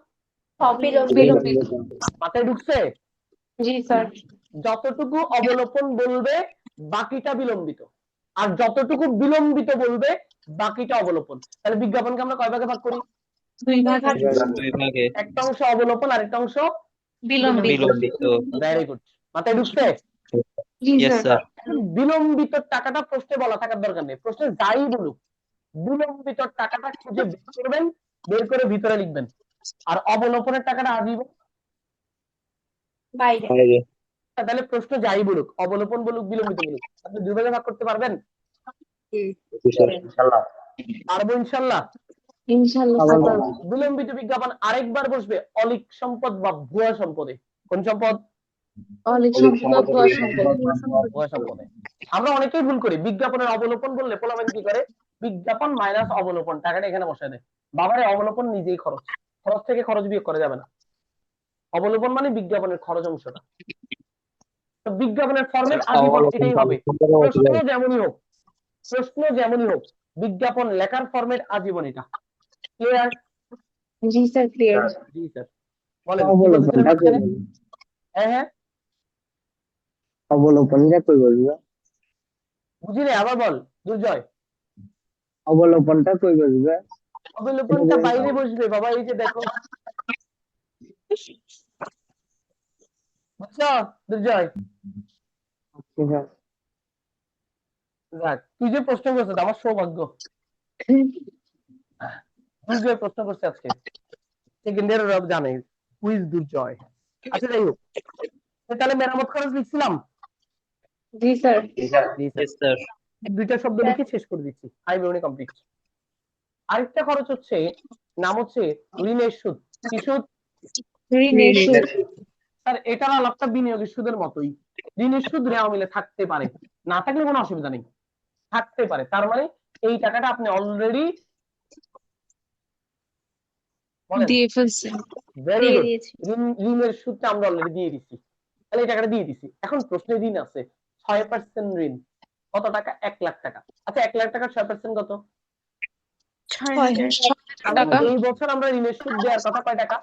বিলম্বিত মাথায় ঢুকছে? জি স্যার। যতটুকু অবলোপন বলবে বাকিটা বিলম্বিত, আর যতটুকু বিলম্বিত বলবে বাকিটা অবলোপন। তাহলে বিজ্ঞাপনকে আমরা কয় ভাগে ভাগ করি? 2 ভাগে। দুই ভাগে একটা অংশ অবলোপন আর একটা অংশ বিলম্বিত। বিলম্বিত। ভেরি গুড, মাথায় ঢুকছে? জি ইয়েস স্যার। স্যার। বিলম্বিত টাকাটা প্রশ্নে বলা থাকার দরকার নেই, প্রশ্নে যাই বলুক বিলম্বিত টাকাটা খুঁজে বের করবেন, বের করে ভিতরে লিখবেন। আর অবলোপনের টাকাটা আজীবন বাইরে তাহলে প্রশ্ন যাই বলুক, অবলোপন বলুক বিলম্বিত বলুক, আপনি দুই ভাগে ভাগ করতে পারবেন? পারবো ইনশাল্লাহ। ইনশাআল্লাহ স্যার। বিলম্বিত বিজ্ঞাপন আরেকবার বসবে অলিক সম্পদ বা ভুয়া সম্পদে। কোন সম্পদ? অলিক সম্পদ, ভুয়া সম্পদ। ভুয়া সম্পদে। আমরা অনেকেই ভুল করি, বিজ্ঞাপনের অবলোপন বললে পোলাপান কি করে, বিজ্ঞাপন মাইনাস অবলোপন টাকাটা এখানে বসায় দেয়। বাবারে অবলোপন নিজেই খরচ, খরচ থেকে খরচ বিয়োগ করা যাবে না। অবলোপন মানে বিজ্ঞাপনের খরচ অংশটা। তো বিজ্ঞাপনের ফরম্যাট আজীবন এটাই হবে, প্রশ্ন যেমনই হোক, প্রশ্ন যেমনই হোক, বিজ্ঞাপন লেখার ফরম্যাট আজীবন এটা। ক্লিয়ার? জি স্যার, ক্লিয়ার। জি স্যার। বলেন কি বলতেছেন মাঝখানে? হ্যাঁ অবলোপনটা কই বলবো? বুঝিনি, আবার বল দুর্জয়। অবলোপনটা কই বলবো? অবলোপনটা বাইরে বসবে বাবা, এই যে দেখো, বুঝছো দুর্জয়? যাক, তুই যে প্রশ্ন করছিস আমার সৌভাগ্য, দুর্জয় প্রশ্ন করছে আজকে, সেকেন্ড ইয়ার রব জানে কুইজ দুর্জয়। আচ্ছা যাই হোক, তাহলে মেরামত খরচ লিখছিলাম। জি স্যার। Yes sir. দুইটা শব্দ লিখে শেষ করে দিচ্ছি, আই বিবরণী কমপ্লিট। আরেকটা খরচ হচ্ছে, নাম হচ্ছে ঋণের সুদ। কি সুদ? ঋণের সুদ। স্যার এটার আলাপটা বিনিয়োগের সুদের মতোই। ঋণের সুদ রেওয়া মিলে থাকতে পারে, না থাকলে কোনো অসুবিধা নেই, থাকতে পারে। তার মানে এই টাকাটা আপনি অলরেডি দিয়ে ফেলছেন। ভেরি দিয়ে গুড, দিয়েছি। ঋণের সুদটা আমরা অলরেডি দিয়ে দিচ্ছি, তাহলে এই টাকাটা দিয়ে দিচ্ছি। এখন প্রশ্নে ঋণ আছে 6% ঋণ, কত টাকা? 1,00,000 টাকা। আচ্ছা 1,00,000 টাকার 6% কত? 6,000 টাকা। এই বছর আমরা ঋণের সুদ দেওয়ার কথা কয় টাকা?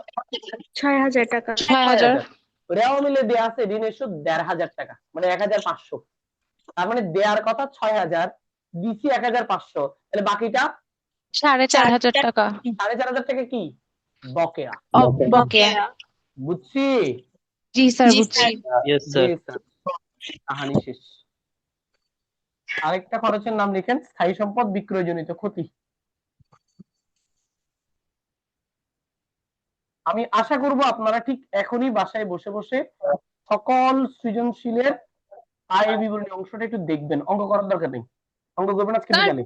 6,000 টাকা। 6,000। রেওয়া মিলে দেয়া আছে ঋণের সুদ 1,500 টাকা, মানে 1,500। তার মানে দেয়ার কথা 6,000, দিছি 1,500, তাহলে বাকিটা 4,500 টাকা 4,500 টাকা কি? বকেয়া। বকেয়া। বুঝছি? জি স্যার, বুঝছি। ইয়েস জি স্যার। স্যার, কাহানি শেষ। আরেকটা খরচের নাম লিখেন স্থায়ী সম্পদ বিক্রয়জনিত ক্ষতি। আমি আশা করব আপনারা ঠিক এখনই বাসায় বসে বসে সকল সৃজনশীলের আয় বিবরণী অংশটা একটু দেখবেন, অঙ্ক করার দরকার নেই, অঙ্ক করবেন আজকে বিকালে।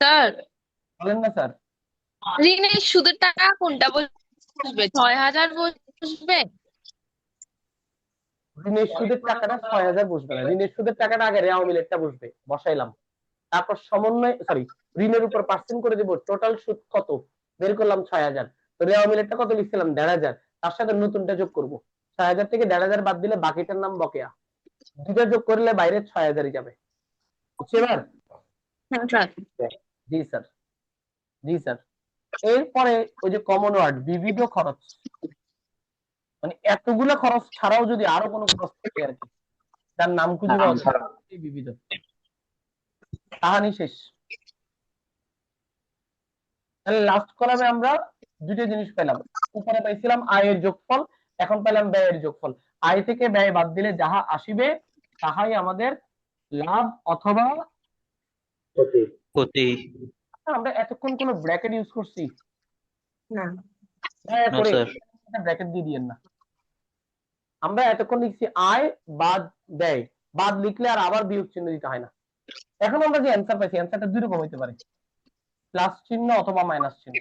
স্যার বলেন না স্যার। ঋণের সুদের টাকা কোনটা বসবে? 6,000 বসবে? ঋণের সুদের টাকাটা 6,000 বসবে না, ঋণের সুদের টাকাটা আগে রেওয়া মিলেরটা বসবে, বসাইলাম। তারপর সমন্বয় সরি ঋণের উপর পার্সেন্ট করে দেব, টোটাল সুদ কত বের করলাম 6,000। তো রেওয়া মিলেরটা কত লিখছিলাম? 1,500, তার সাথে নতুনটা যোগ করব। 6,000 থেকে 1,500 বাদ দিলে বাকিটার নাম বকেয়া, দুটা যোগ করলে বাইরে 6,000ই যাবে। বুঝছি এবার? জি স্যার, জি স্যার। এরপরে ওই যে কমন ওয়ার্ড বিবিধ খরচ, মানে এতগুলা খরচ ছাড়াও যদি আরো কোনো খরচ থাকে আর কি, তার নাম খুঁজে পাওয়া যায় না, এই বিবিধ। কাহানি শেষ। তাহলে লাস্ট কলামে আমরা দুটো জিনিস পেলাম, উপরে পাইছিলাম আয়ের যোগফল, এখন পেলাম ব্যয়ের যোগফল। আয় থেকে ব্যয় বাদ দিলে যাহা আসিবে তাহাই আমাদের লাভ অথবা ক্ষতি। আমরা এতক্ষণ কোনো ব্র্যাকেট ইউজ করছি না। দয়া নো করে স্যার। ব্র্যাকেট দিয়ে দিয়েন না। আমরা এতক্ষণ লিখছি আয় বাদ ব্যয়, বাদ লিখলে আর আবার বিয়োগ চিহ্ন দিতে হয় না। এখন আমরা যে অ্যান্সার পাইছি, অ্যান্সারটা দুই রকম হইতে পারে, প্লাস চিহ্ন অথবা মাইনাস চিহ্ন।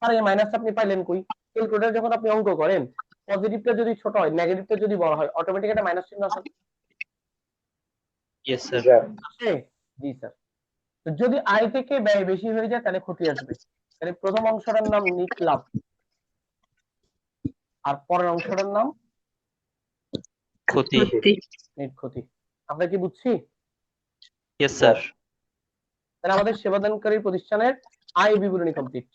আর এই মাইনাস আপনি পাইলেন কই? ক্যালকুলেটর যখন আপনি অঙ্ক করেন, পজিটিভটা যদি ছোট হয় নেগেটিভটা যদি বড় হয় অটোমেটিক একটা মাইনাস চিহ্ন আসে। Yes sir. আসে? জি স্যার। তো যদি আয় থেকে ব্যয় বেশি হয়ে যায় তাহলে ক্ষতি আসবে। তাহলে প্রথম অংশটার নাম নিট লাভ, আর পরের অংশটার নাম ক্ষতি। নিট ক্ষতি। আমরা কি বুঝছি? Yes sir. তাহলে আমাদের সেবাদানকারী প্রতিষ্ঠানের আয় বিবরণী কমপ্লিট।